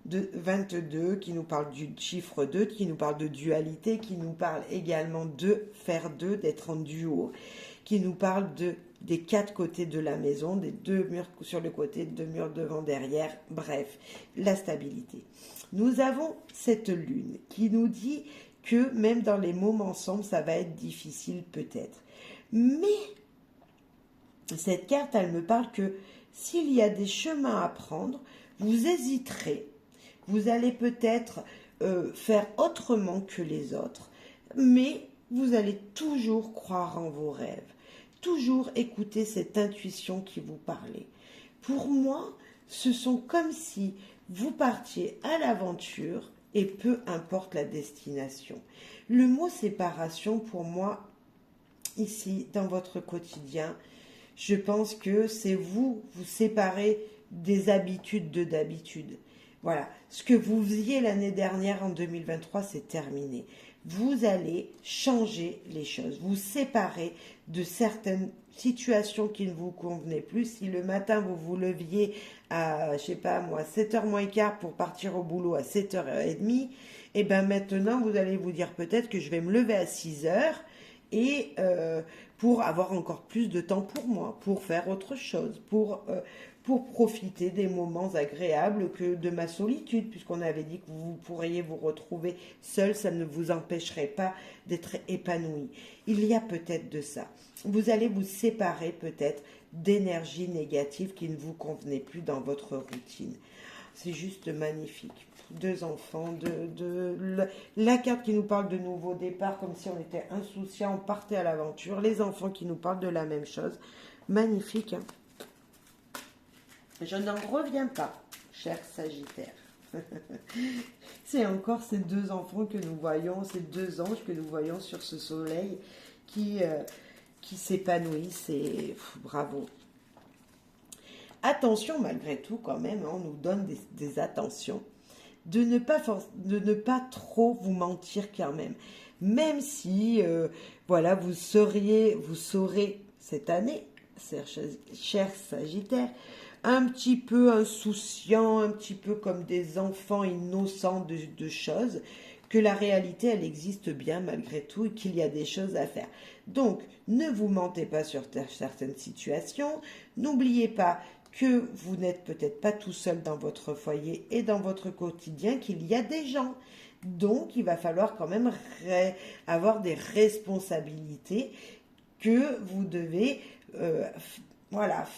De 22 qui nous parle du chiffre 2, qui nous parle de dualité, qui nous parle également de faire deux, d'être en duo, qui nous parle des quatre côtés de la maison, des deux murs sur le côté, deux murs devant, derrière, bref, la stabilité. Nous avons cette lune qui nous dit que même dans les moments sombres, ça va être difficile peut-être. Mais cette carte, elle me parle que s'il y a des chemins à prendre, vous hésiterez. Vous allez peut-être faire autrement que les autres, mais vous allez toujours croire en vos rêves, toujours écouter cette intuition qui vous parlait. Pour moi, ce sont comme si vous partiez à l'aventure et peu importe la destination. Le mot séparation, pour moi, ici, dans votre quotidien, je pense que c'est vous séparez des habitudes d'habitude. Voilà, ce que vous faisiez l'année dernière en 2023, c'est terminé. Vous allez changer les choses, vous séparer de certaines situations qui ne vous convenaient plus. Si le matin vous vous leviez à, 7h moins quart pour partir au boulot à 7h30, et bien maintenant vous allez vous dire peut-être que je vais me lever à 6h et pour avoir encore plus de temps pour moi, pour faire autre chose, pour profiter des moments agréables que de ma solitude, puisqu'on avait dit que vous pourriez vous retrouver seul, ça ne vous empêcherait pas d'être épanoui. Il y a peut-être de ça. Vous allez vous séparer peut-être d'énergie négative qui ne vous convenait plus dans votre routine. C'est juste magnifique. Deux enfants, la carte qui nous parle de nouveau départ, comme si on était insouciant, on partait à l'aventure. Les enfants qui nous parlent de la même chose. Magnifique, hein? Je n'en reviens pas, cher Sagittaire. C'est encore ces deux enfants que nous voyons, ces deux anges que nous voyons sur ce soleil qui s'épanouissent et bravo. Attention malgré tout quand même, on nous donne des attentions. De ne pas trop vous mentir quand même. Même si, vous saurez cette année, cher Sagittaire, un petit peu insouciant, un petit peu comme des enfants innocents de choses, que la réalité, elle existe bien malgré tout et qu'il y a des choses à faire. Donc, ne vous mentez pas sur certaines situations. N'oubliez pas que vous n'êtes peut-être pas tout seul dans votre foyer et dans votre quotidien, qu'il y a des gens. Donc, il va falloir quand même avoir des responsabilités, que vous devez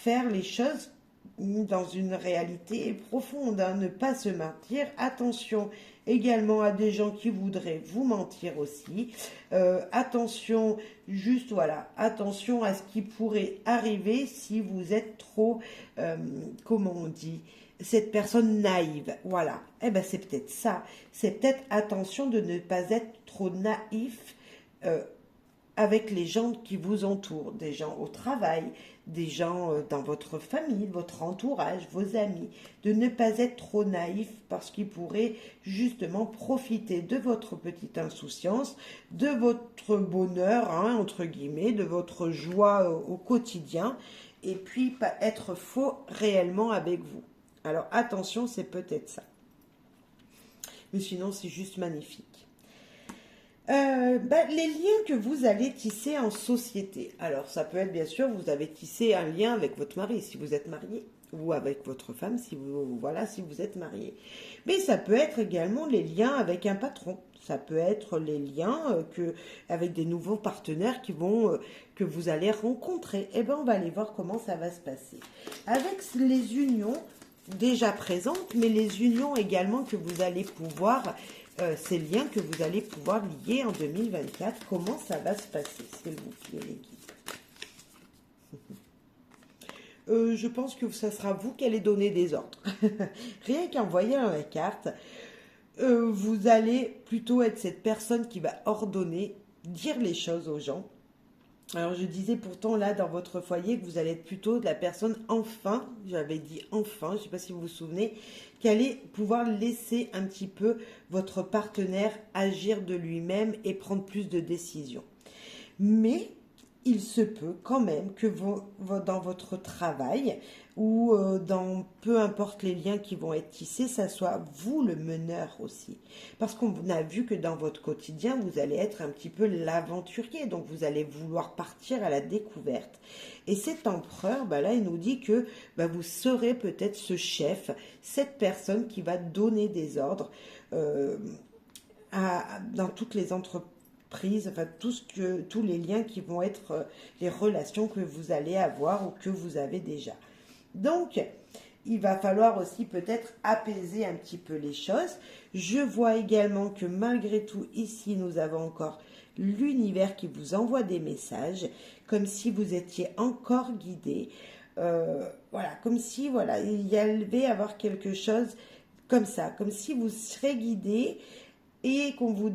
faire les choses dans une réalité profonde, hein, ne pas se mentir. Attention également à des gens qui voudraient vous mentir aussi. Attention, juste voilà, attention à ce qui pourrait arriver si vous êtes trop, comment on dit, cette personne naïve. Voilà, eh ben c'est peut-être ça. C'est peut-être attention de ne pas être trop naïf. Avec les gens qui vous entourent, des gens au travail, des gens dans votre famille, votre entourage, vos amis, de ne pas être trop naïf parce qu'ils pourraient justement profiter de votre petite insouciance, de votre bonheur, hein, entre guillemets, de votre joie au quotidien, et puis pas être faux réellement avec vous. Alors attention, c'est peut-être ça. Mais sinon, c'est juste magnifique. Les liens que vous allez tisser en société. Alors, ça peut être bien sûr, vous avez tissé un lien avec votre mari si vous êtes marié, ou avec votre femme si vous êtes marié. Mais ça peut être également les liens avec un patron. Ça peut être les liens avec des nouveaux partenaires que vous allez rencontrer. Eh bien, on va aller voir comment ça va se passer. Avec les unions déjà présentes, mais les unions également que vous allez pouvoir ces liens que vous allez pouvoir lier en 2024. Comment ça va se passer, s'il vous plaît, les guides? Je pense que ça sera vous qui allez donner des ordres. Rien qu'en voyant la carte, vous allez plutôt être cette personne qui va ordonner, dire les choses aux gens. Alors je disais pourtant là dans votre foyer que vous allez être plutôt de la personne enfin, j'avais dit enfin, je ne sais pas si vous vous souvenez, qui allait pouvoir laisser un petit peu votre partenaire agir de lui-même et prendre plus de décisions. Mais il se peut quand même que dans votre travail ou dans peu importe les liens qui vont être tissés, ça soit vous le meneur aussi. Parce qu'on a vu que dans votre quotidien, vous allez être un petit peu l'aventurier, donc vous allez vouloir partir à la découverte. Et cet empereur, là, il nous dit que vous serez peut-être ce chef, cette personne qui va donner des ordres dans toutes les entreprises, enfin tous les liens qui vont être les relations que vous allez avoir ou que vous avez déjà. Donc, il va falloir aussi peut-être apaiser un petit peu les choses. Je vois également que malgré tout, ici, nous avons encore l'univers qui vous envoie des messages, comme si vous étiez encore guidé. Voilà, comme si il y avait avoir quelque chose comme ça, comme si vous serez guidé. Et qu'on vous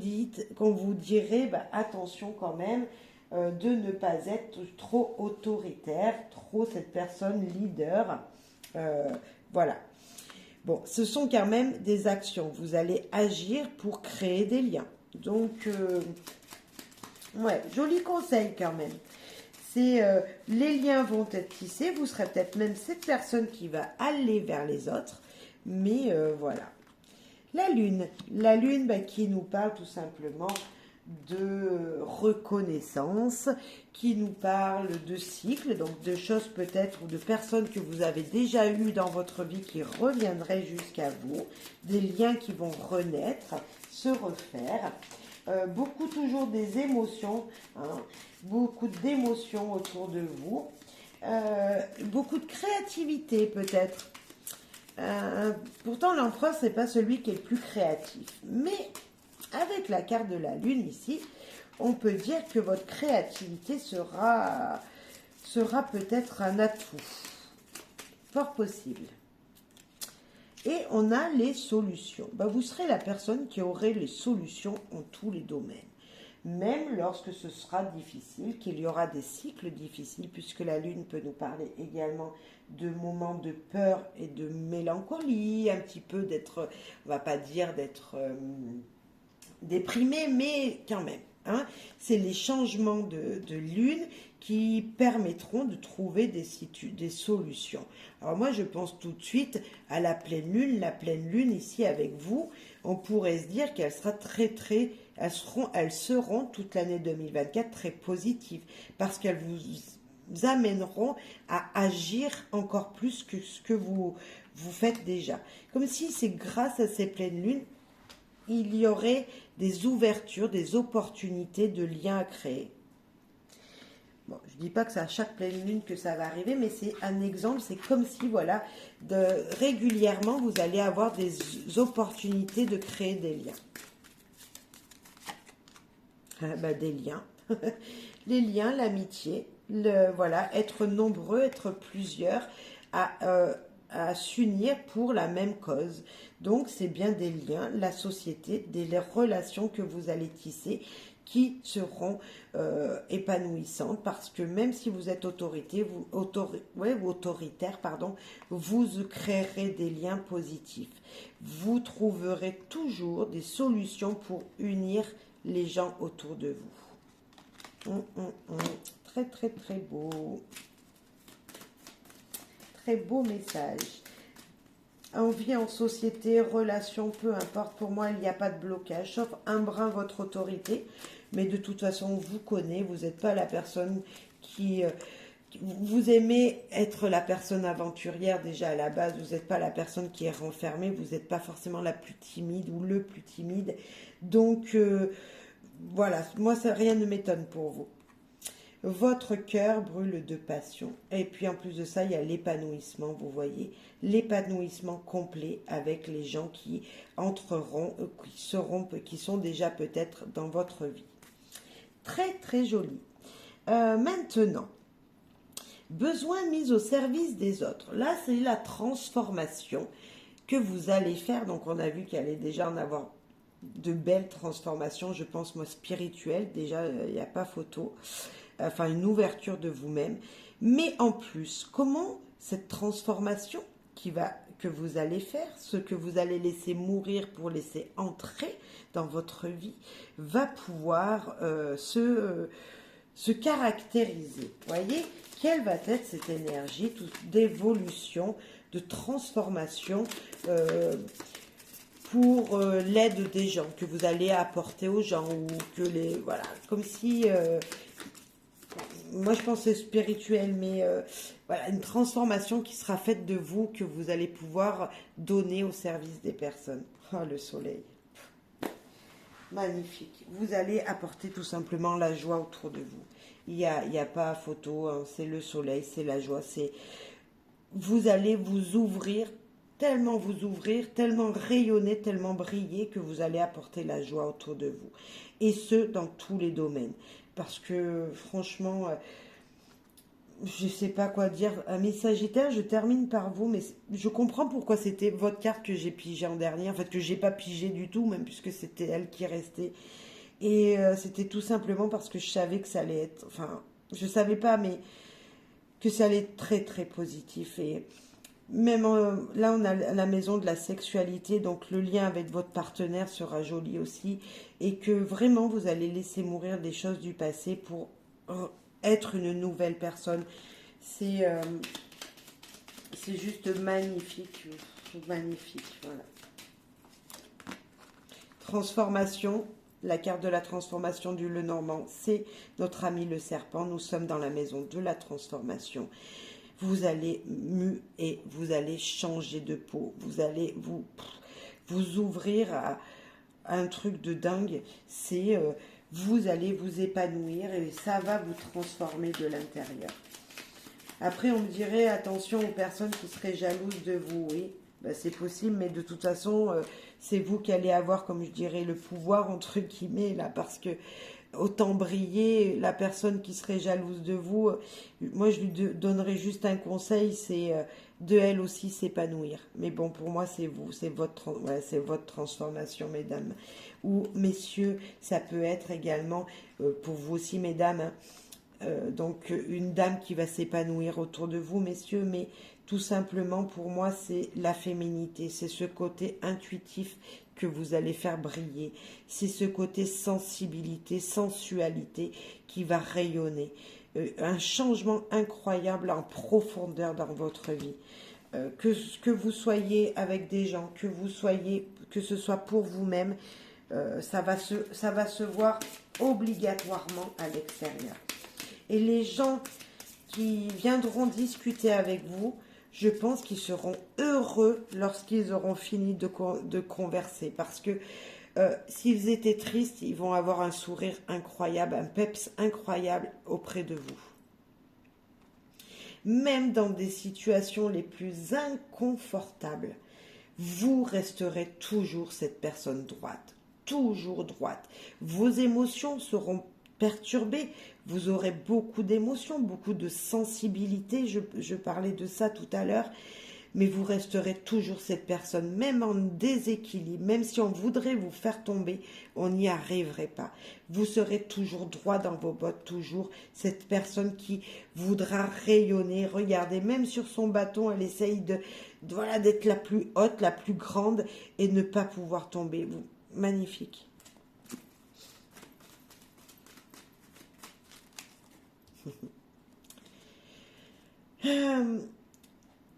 dirait, attention quand même de ne pas être trop autoritaire, trop cette personne leader. Voilà. Bon, ce sont quand même des actions. Vous allez agir pour créer des liens. Donc, ouais, joli conseil quand même. C'est les liens vont être tissés. Vous serez peut-être même cette personne qui va aller vers les autres. Mais voilà. La lune qui nous parle tout simplement de reconnaissance, qui nous parle de cycles, donc de choses peut-être ou de personnes que vous avez déjà eues dans votre vie qui reviendraient jusqu'à vous, des liens qui vont renaître, se refaire, beaucoup toujours des émotions, hein, beaucoup d'émotions autour de vous, beaucoup de créativité peut-être. Pourtant, l'empereur, c'est pas celui qui est le plus créatif. Mais avec la carte de la lune ici, on peut dire que votre créativité sera peut-être un atout. Fort possible. Et on a les solutions. Vous serez la personne qui aurait les solutions en tous les domaines. Même lorsque ce sera difficile, qu'il y aura des cycles difficiles, puisque la lune peut nous parler également de moments de peur et de mélancolie, un petit peu d'être, on va pas dire d'être déprimé, mais quand même. Hein, c'est les changements de lune qui permettront de trouver des solutions. Alors moi, je pense tout de suite à la pleine lune. La pleine lune ici avec vous, on pourrait se dire qu'elle sera elles seront toute l'année 2024 très positives parce qu'elles vous amèneront à agir encore plus que ce que vous faites déjà. Comme si c'est grâce à ces pleines lunes, il y aurait des ouvertures, des opportunités de liens à créer. Bon, je dis pas que c'est à chaque pleine lune que ça va arriver, mais c'est un exemple. C'est comme si, voilà, régulièrement, vous allez avoir des opportunités de créer des liens. Ah, bah, des liens. Les liens, l'amitié, voilà, être nombreux, être plusieurs à s'unir pour la même cause. Donc, c'est bien des liens, la société, des relations que vous allez tisser qui seront épanouissantes parce que même si vous êtes autoritaire, pardon, vous créerez des liens positifs. Vous trouverez toujours des solutions pour unir les gens autour de vous. Très, très, très beau. Très beau message. On vit en société, relation, peu importe. Pour moi, il n'y a pas de blocage, sauf un brin votre autorité. Mais de toute façon, on vous connaît. Vous n'êtes pas la personne qui... vous aimez être la personne aventurière déjà à la base. Vous n'êtes pas la personne qui est renfermée. Vous n'êtes pas forcément la plus timide ou le plus timide. Donc, voilà. Moi, ça, rien ne m'étonne pour vous. Votre cœur brûle de passion. Et puis en plus de ça, il y a l'épanouissement, vous voyez. L'épanouissement complet avec les gens qui entreront, qui sont déjà peut-être dans votre vie. Très très joli. Maintenant, besoin mis au service des autres. Là, c'est la transformation que vous allez faire. Donc on a vu qu'il allait déjà en avoir de belles transformations, je pense moi spirituelles. Déjà, il n'y a pas photo. Enfin une ouverture de vous-même, mais en plus, comment cette transformation que vous allez faire, ce que vous allez laisser mourir pour laisser entrer dans votre vie, va pouvoir se caractériser. Voyez, quelle va être cette énergie d'évolution, de transformation pour l'aide des gens, que vous allez apporter aux gens, ou que les... Voilà, comme si... moi, je pense que c'est spirituel, mais voilà, une transformation qui sera faite de vous, que vous allez pouvoir donner au service des personnes. Oh, le soleil. Magnifique. Vous allez apporter tout simplement la joie autour de vous. Il y a pas photo, hein, c'est le soleil, c'est la joie. Vous allez vous ouvrir, tellement rayonner, tellement briller que vous allez apporter la joie autour de vous. Et ce, dans tous les domaines. Parce que franchement, je ne sais pas quoi dire. Mes Sagittaires, je termine par vous, mais je comprends pourquoi c'était votre carte que j'ai pigée en dernier. En fait, que j'ai pas pigée du tout, même puisque c'était elle qui restait. Et c'était tout simplement parce que je savais que ça allait être... Enfin, je savais pas, mais que ça allait être très, très positif. Et même là, on a la maison de la sexualité, donc le lien avec votre partenaire sera joli aussi. Et que vraiment, vous allez laisser mourir des choses du passé pour être une nouvelle personne. C'est juste magnifique. Magnifique, voilà. Transformation. La carte de la transformation du Lenormand, c'est notre ami le serpent. Nous sommes dans la maison de la transformation. Vous allez muer, vous allez changer de peau. Vous allez vous ouvrir à un truc de dingue. C'est vous allez vous épanouir et ça va vous transformer de l'intérieur. Après, on me dirait attention aux personnes qui seraient jalouses de vous. Oui, ben, c'est possible, mais de toute façon, c'est vous qui allez avoir, comme je dirais, le pouvoir, entre guillemets, là, parce que autant briller, la personne qui serait jalouse de vous, moi, je lui donnerais juste un conseil, c'est de elle aussi s'épanouir. Mais bon, pour moi, c'est vous, c'est votre transformation, mesdames. Ou, messieurs, ça peut être également, pour vous aussi, mesdames, hein, donc une dame qui va s'épanouir autour de vous, messieurs, mais tout simplement pour moi c'est la féminité, c'est ce côté intuitif que vous allez faire briller, c'est ce côté sensibilité, sensualité qui va rayonner, un changement incroyable en profondeur dans votre vie. Que vous soyez avec des gens, que ce soit pour vous-même, ça va se voir obligatoirement à l'extérieur. Et les gens qui viendront discuter avec vous, je pense qu'ils seront heureux lorsqu'ils auront fini de converser. Parce que s'ils étaient tristes, ils vont avoir un sourire incroyable, un peps incroyable auprès de vous. même dans des situations les plus inconfortables, vous resterez toujours cette personne droite, toujours droite. Vos émotions seront perturbées, vous aurez beaucoup d'émotions, beaucoup de sensibilité, je parlais de ça tout à l'heure, mais vous resterez toujours cette personne, même en déséquilibre, même si on voudrait vous faire tomber, on n'y arriverait pas. Vous serez toujours droit dans vos bottes, toujours cette personne qui voudra rayonner. Regardez, même sur son bâton, elle essaye voilà, d'être la plus haute, la plus grande et ne pas pouvoir tomber. Magnifique.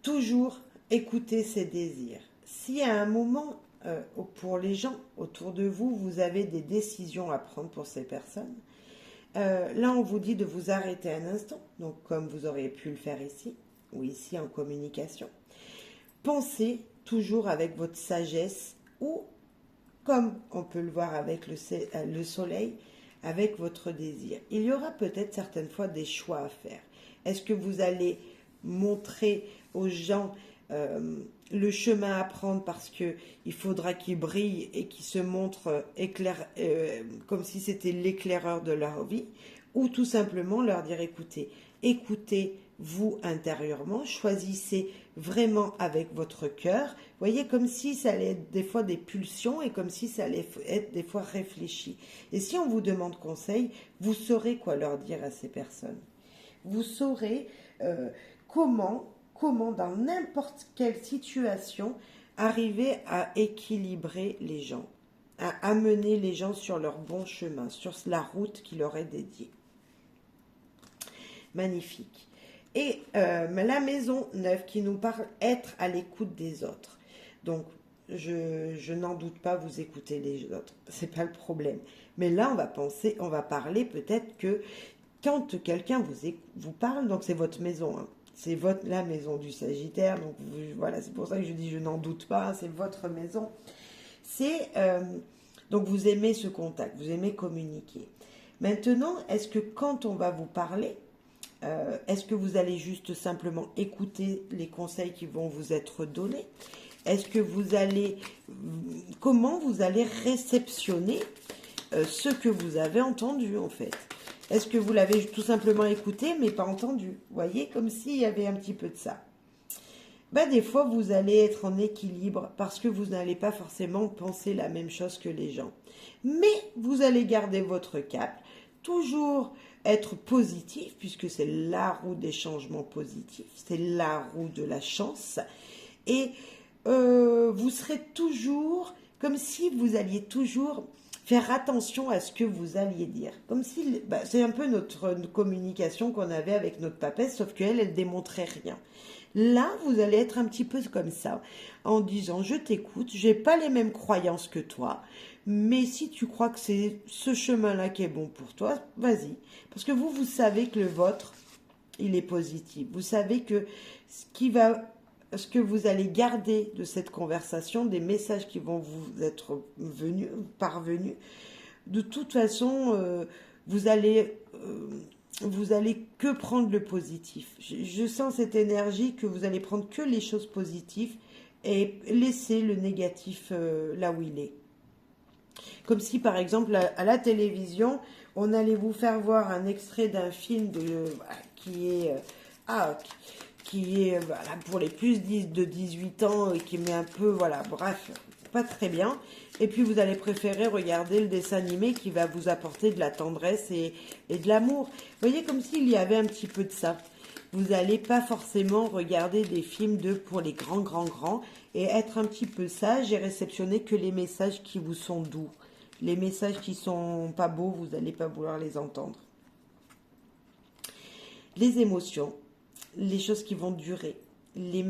Toujours écouter ses désirs. Si à un moment, pour les gens autour de vous, vous avez des décisions à prendre pour ces personnes, là on vous dit de vous arrêter un instant, donc comme vous auriez pu le faire ici, ou ici en communication. Pensez toujours avec votre sagesse, ou comme on peut le voir avec le soleil, avec votre désir. Il y aura peut-être certaines fois des choix à faire. Est-ce que vous allez montrer aux gens le chemin à prendre parce qu'il faudra qu'ils brillent et qu'ils se montrent comme si c'était l'éclaireur de leur vie, ou tout simplement leur dire écoutez-vous intérieurement, choisissez vraiment avec votre cœur, voyez, comme si ça allait être des fois des pulsions et comme si ça allait être des fois réfléchi. Et si on vous demande conseil, vous saurez quoi leur dire à ces personnes. Vous saurez comment dans n'importe quelle situation arriver à équilibrer les gens, à amener les gens sur leur bon chemin, sur la route qui leur est dédiée. Magnifique. Et la maison 9 qui nous parle être à l'écoute des autres. Donc, je n'en doute pas, vous écoutez les autres, c'est pas le problème. Mais là, on va parler peut-être que quand quelqu'un vous parle, donc c'est votre maison, hein, c'est la maison du Sagittaire, donc voilà, c'est pour ça que je dis je n'en doute pas, c'est votre maison. Donc vous aimez ce contact, vous aimez communiquer. Maintenant, est-ce que quand on va vous parler, est-ce que vous allez juste simplement écouter les conseils qui vont vous être donnés? Est-ce que comment vous allez réceptionner ce que vous avez entendu en fait? Est-ce que vous l'avez tout simplement écouté mais pas entendu? Vous voyez, comme s'il y avait un petit peu de ça. Des fois, vous allez être en équilibre parce que vous n'allez pas forcément penser la même chose que les gens. Mais vous allez garder votre cap, toujours être positif, puisque c'est la roue des changements positifs, c'est la roue de la chance. Et vous serez toujours, comme si vous alliez toujours faire attention à ce que vous alliez dire. Comme si, c'est un peu notre communication qu'on avait avec notre papesse, sauf qu'elle, elle démontrait rien. Là, vous allez être un petit peu comme ça, en disant, je t'écoute, j'ai pas les mêmes croyances que toi, mais si tu crois que c'est ce chemin-là qui est bon pour toi, vas-y. Parce que vous savez que le vôtre, il est positif. Vous savez que ce que vous allez garder de cette conversation, des messages qui vont vous être parvenus, de toute façon, vous allez que prendre le positif. Je sens cette énergie que vous allez prendre que les choses positives et laisser le négatif là où il est. Comme si, par exemple, à la télévision, on allait vous faire voir un extrait d'un film qui est pour les plus de 18 ans et qui met un peu, voilà, bref, pas très bien. Et puis vous allez préférer regarder le dessin animé qui va vous apporter de la tendresse et de l'amour. Vous voyez, comme s'il y avait un petit peu de ça. Vous n'allez pas forcément regarder des films pour les grands et être un petit peu sage et réceptionner que les messages qui vous sont doux. Les messages qui sont pas beaux, vous n'allez pas vouloir les entendre. Les émotions, les choses qui vont durer, des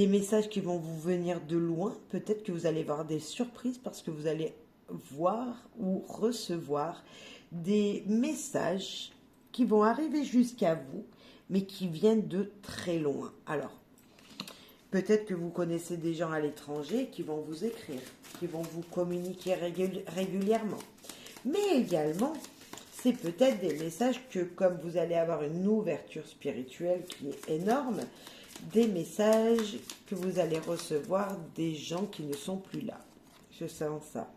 messages qui vont vous venir de loin, peut-être que vous allez avoir des surprises parce que vous allez voir ou recevoir des messages qui vont arriver jusqu'à vous, mais qui viennent de très loin. Alors, peut-être que vous connaissez des gens à l'étranger qui vont vous écrire, qui vont vous communiquer régulièrement. Mais également, c'est peut-être des messages que, comme vous allez avoir une ouverture spirituelle qui est énorme, des messages que vous allez recevoir des gens qui ne sont plus là. Je sens ça.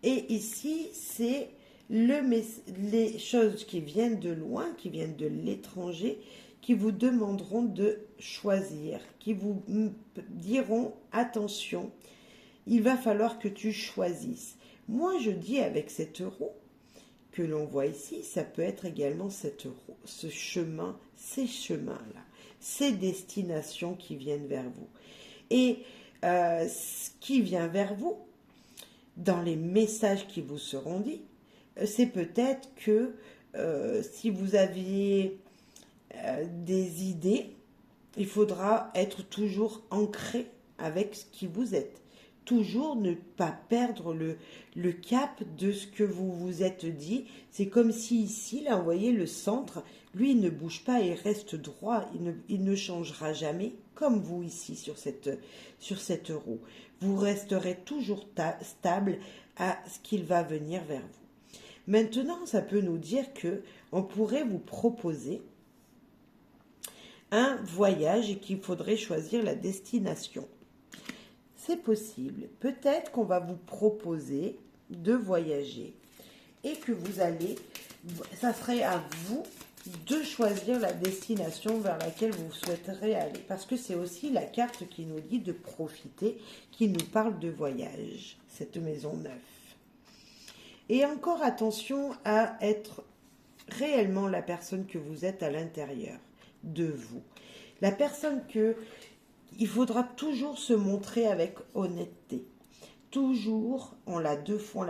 Et ici, c'est les choses qui viennent de loin, qui viennent de l'étranger, qui vous demanderont de choisir, qui vous diront attention, il va falloir que tu choisisses. Moi, je dis avec cet euro que l'on voit ici, ça peut être également cet euro, ce chemin, ces chemins-là, ces destinations qui viennent vers vous. Et ce qui vient vers vous, dans les messages qui vous seront dits, c'est peut-être que si vous aviez des idées, il faudra être toujours ancré avec ce qui vous êtes. Toujours ne pas perdre le cap de ce que vous vous êtes dit. C'est comme si ici, là, vous voyez, le centre, lui, il ne bouge pas, il reste droit, il ne changera jamais, comme vous ici sur cette roue. Vous resterez toujours stable à ce qu'il va venir vers vous. Maintenant, ça peut nous dire que on pourrait vous proposer un voyage et qu'il faudrait choisir la destination. C'est possible. Peut-être qu'on va vous proposer de voyager et que vous allez, ça serait à vous de choisir la destination vers laquelle vous souhaiterez aller. Parce que c'est aussi la carte qui nous dit de profiter, qui nous parle de voyage, cette maison neuve. Et encore attention à être réellement la personne que vous êtes à l'intérieur de vous. La personne que il faudra toujours se montrer avec honnêteté. Toujours, on l'a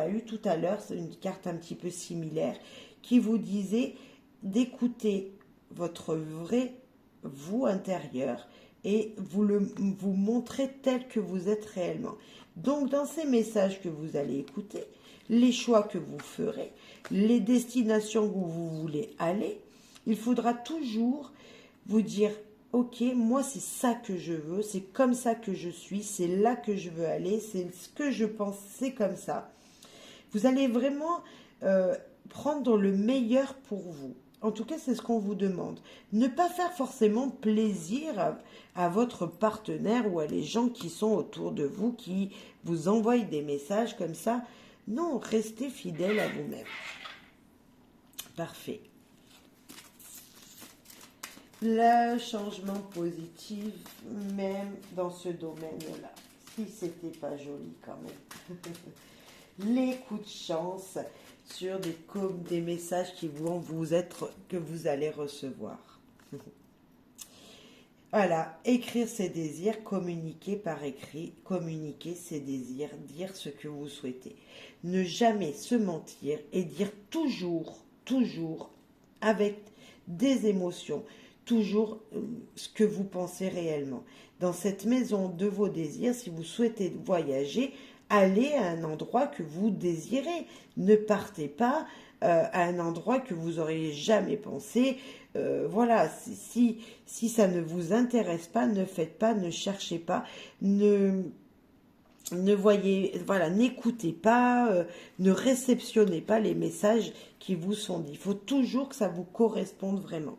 eu tout à l'heure, c'est une carte un petit peu similaire, qui vous disait d'écouter votre vrai vous intérieur et vous montrer tel que vous êtes réellement. Donc, dans ces messages que vous allez écouter, les choix que vous ferez, les destinations où vous voulez aller, il faudra toujours vous dire ok, moi c'est ça que je veux, c'est comme ça que je suis, c'est là que je veux aller, c'est ce que je pense, c'est comme ça. Vous allez vraiment prendre le meilleur pour vous. En tout cas, c'est ce qu'on vous demande. Ne pas faire forcément plaisir à votre partenaire ou à les gens qui sont autour de vous, qui vous envoient des messages comme ça. Non, restez fidèle à vous-même. Parfait. Le changement positif, même dans ce domaine-là. Si c'était pas joli quand même. Les coups de chance sur des messages qui vont que vous allez recevoir. Voilà, écrire ses désirs, communiquer par écrit, communiquer ses désirs, dire ce que vous souhaitez. Ne jamais se mentir et dire toujours avec des émotions, toujours ce que vous pensez réellement. Dans cette maison de vos désirs, si vous souhaitez voyager, allez à un endroit que vous désirez. Ne partez pas à un endroit que vous n'auriez jamais pensé. Voilà, si ça ne vous intéresse pas, ne faites pas, ne cherchez pas, n'écoutez pas, ne réceptionnez pas les messages qui vous sont dits. Il faut toujours que ça vous corresponde vraiment.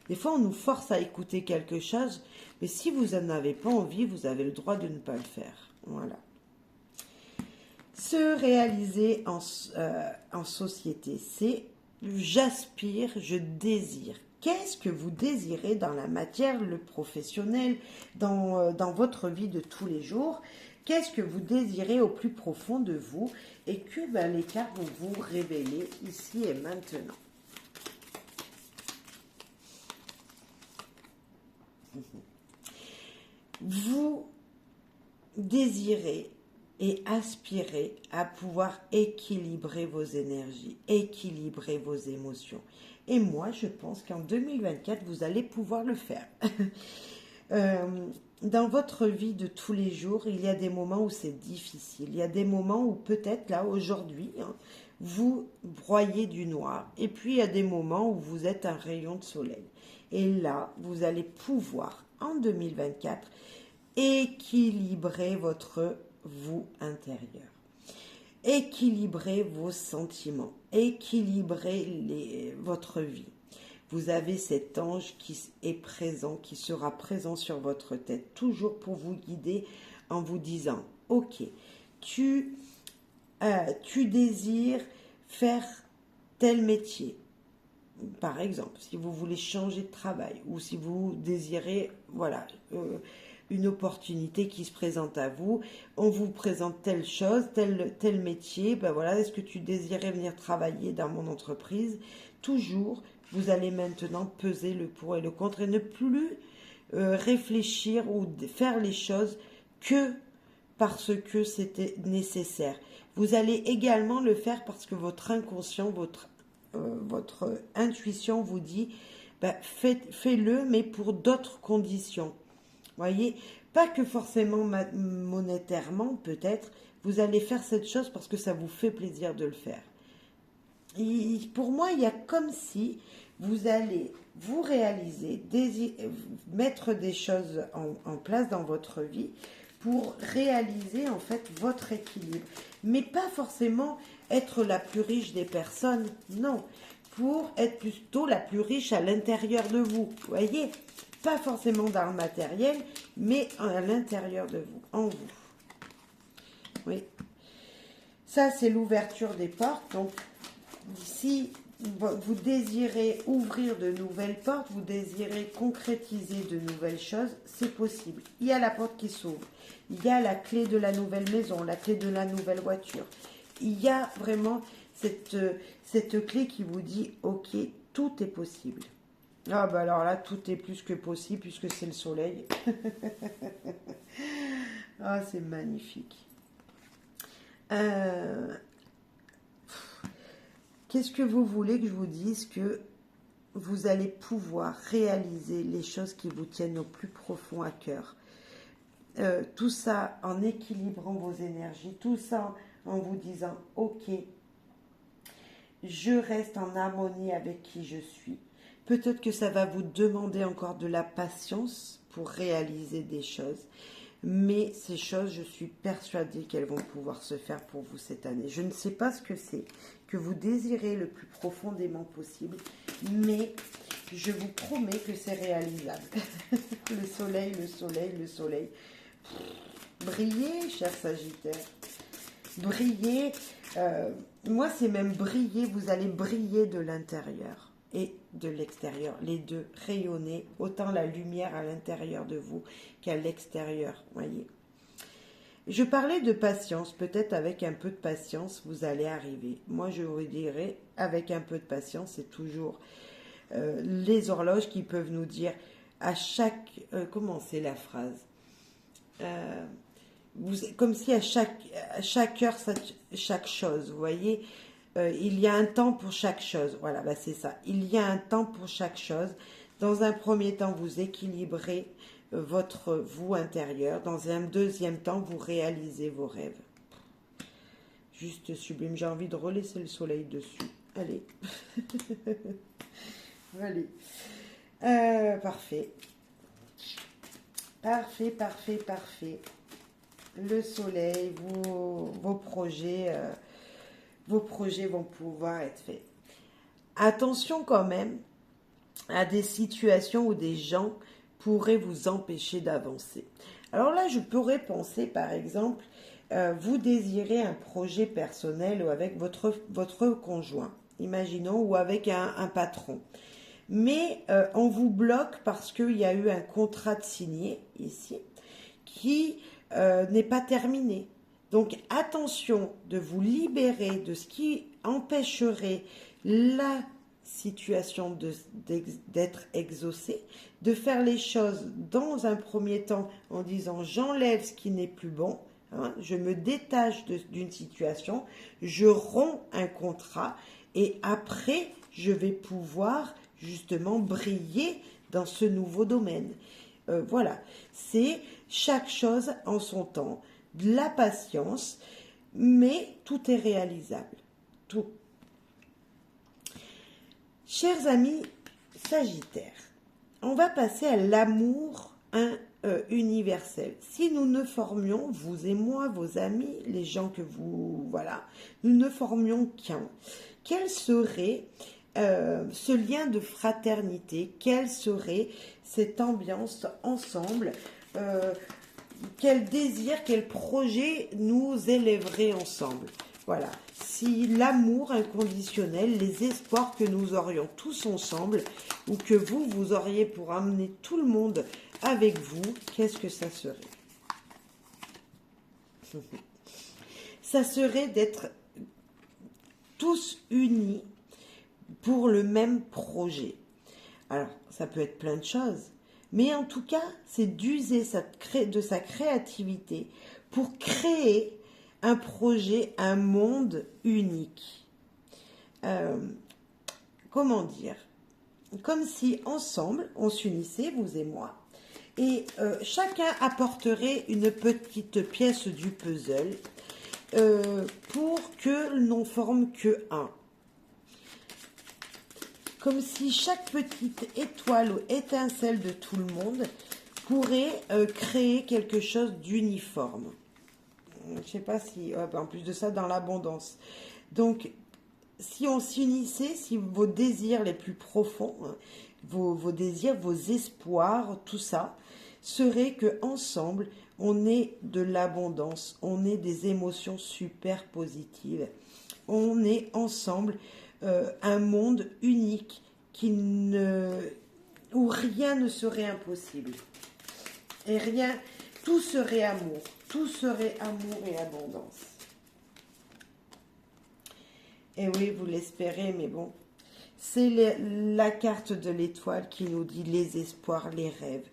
Des fois, on nous force à écouter quelque chose, mais si vous n'en avez pas envie, vous avez le droit de ne pas le faire. Voilà. Se réaliser en société, c'est j'aspire, je désire. Qu'est-ce que vous désirez dans la matière, le professionnel, dans votre vie de tous les jours? Qu'est-ce que vous désirez au plus profond de vous et que les cartes vont vous révéler ici et maintenant? Vous désirez et aspirez à pouvoir équilibrer vos énergies, équilibrer vos émotions. Et moi, je pense qu'en 2024, vous allez pouvoir le faire. Dans votre vie de tous les jours, il y a des moments où c'est difficile. Il y a des moments où peut-être, là, aujourd'hui, vous broyez du noir. Et puis, il y a des moments où vous êtes un rayon de soleil. Et là, vous allez pouvoir, en 2024, équilibrer votre vous intérieur. équilibrez vos sentiments, équilibrez votre vie. Vous avez cet ange qui est présent, qui sera présent sur votre tête, toujours pour vous guider en vous disant, ok, tu désires faire tel métier. Par exemple, si vous voulez changer de travail ou si vous désirez, voilà, une opportunité qui se présente à vous, on vous présente telle chose, tel métier, ben voilà, est-ce que tu désirais venir travailler dans mon entreprise? Toujours, vous allez maintenant peser le pour et le contre et ne plus réfléchir ou faire les choses que parce que c'était nécessaire. Vous allez également le faire parce que votre inconscient, votre intuition vous dit, ben, fais-le, mais pour d'autres conditions. Voyez, pas que forcément monétairement, peut-être, vous allez faire cette chose parce que ça vous fait plaisir de le faire. Pour moi, il y a comme si vous allez vous réaliser, mettre des choses en place dans votre vie pour réaliser en fait votre équilibre. Mais pas forcément être la plus riche des personnes, non. Pour être plutôt la plus riche à l'intérieur de vous, vous voyez. Pas forcément dans le matériel, mais à l'intérieur de vous, en vous. Oui. Ça, c'est l'ouverture des portes. Donc, si vous désirez ouvrir de nouvelles portes, vous désirez concrétiser de nouvelles choses, c'est possible. Il y a la porte qui s'ouvre. Il y a la clé de la nouvelle maison, la clé de la nouvelle voiture. Il y a vraiment cette clé qui vous dit, ok, tout est possible. Ah bah alors là, tout est plus que possible puisque c'est le soleil. Ah, c'est magnifique. Qu'est-ce que vous voulez que je vous dise? Que vous allez pouvoir réaliser les choses qui vous tiennent au plus profond à cœur. Tout ça en équilibrant vos énergies, tout ça en vous disant, ok, je reste en harmonie avec qui je suis. Peut-être que ça va vous demander encore de la patience pour réaliser des choses. Mais ces choses, je suis persuadée qu'elles vont pouvoir se faire pour vous cette année. Je ne sais pas ce que c'est que vous désirez le plus profondément possible, mais je vous promets que c'est réalisable. Le soleil, le soleil, le soleil. Brillez, cher Sagittaire. Brillez. Moi, c'est même briller. Vous allez briller de l'intérieur et de l'extérieur, les deux, rayonner autant la lumière à l'intérieur de vous qu'à l'extérieur, voyez. Je parlais de patience, peut-être avec un peu de patience, vous allez arriver. Moi, je vous dirais, avec un peu de patience, c'est toujours les horloges qui peuvent nous dire à chaque... comment c'est la phrase comme si à chaque heure, chaque chose, vous voyez. Il y a un temps pour chaque chose. Voilà, bah c'est ça. Il y a un temps pour chaque chose. Dans un premier temps, vous équilibrez votre vous intérieur. Dans un deuxième temps, vous réalisez vos rêves. Juste sublime. J'ai envie de relaisser le soleil dessus. Allez. Allez. Parfait. Parfait, parfait, parfait. Le soleil, vos projets... vos projets vont pouvoir être faits. Attention quand même à des situations où des gens pourraient vous empêcher d'avancer. Alors là, je pourrais penser, par exemple, vous désirez un projet personnel ou avec votre conjoint, imaginons, ou avec un patron. Mais on vous bloque parce qu'il y a eu un contrat de signé ici qui n'est pas terminé. Donc attention de vous libérer de ce qui empêcherait la situation d'être exaucée, de faire les choses dans un premier temps en disant j'enlève ce qui n'est plus bon, hein, je me détache d'une situation, je romps un contrat et après je vais pouvoir justement briller dans ce nouveau domaine. Voilà, c'est chaque chose en son temps. De la patience, mais tout est réalisable. Tout. Chers amis Sagittaires, on va passer à l'amour universel. Si nous ne formions, vous et moi, vos amis, les gens que vous... Voilà, nous ne formions qu'un. Quel serait ce lien de fraternité? Quelle serait cette ambiance ensemble? Quel désir, quel projet nous élèverait ensemble? Voilà. Si l'amour inconditionnel, les espoirs que nous aurions tous ensemble, ou que vous auriez pour amener tout le monde avec vous, qu'est-ce que ça serait? Ça serait d'être tous unis pour le même projet. Alors, ça peut être plein de choses, mais en tout cas, c'est d'user de sa créativité pour créer un projet, un monde unique. Comment dire? Comme si ensemble, on s'unissait, vous et moi, et chacun apporterait une petite pièce du puzzle pour que l'on forme que un. Comme si chaque petite étoile ou étincelle de tout le monde pourrait créer quelque chose d'uniforme. Je ne sais pas si... en plus de ça, dans l'abondance. Donc, si on s'unissait, si vos désirs les plus profonds, hein, vos désirs, vos espoirs, tout ça, serait que ensemble on ait de l'abondance, on ait des émotions super positives, on est ensemble un monde unique où rien ne serait impossible. Et rien, tout serait amour et abondance. Et oui, vous l'espérez, mais bon, c'est la carte de l'étoile qui nous dit les espoirs, les rêves.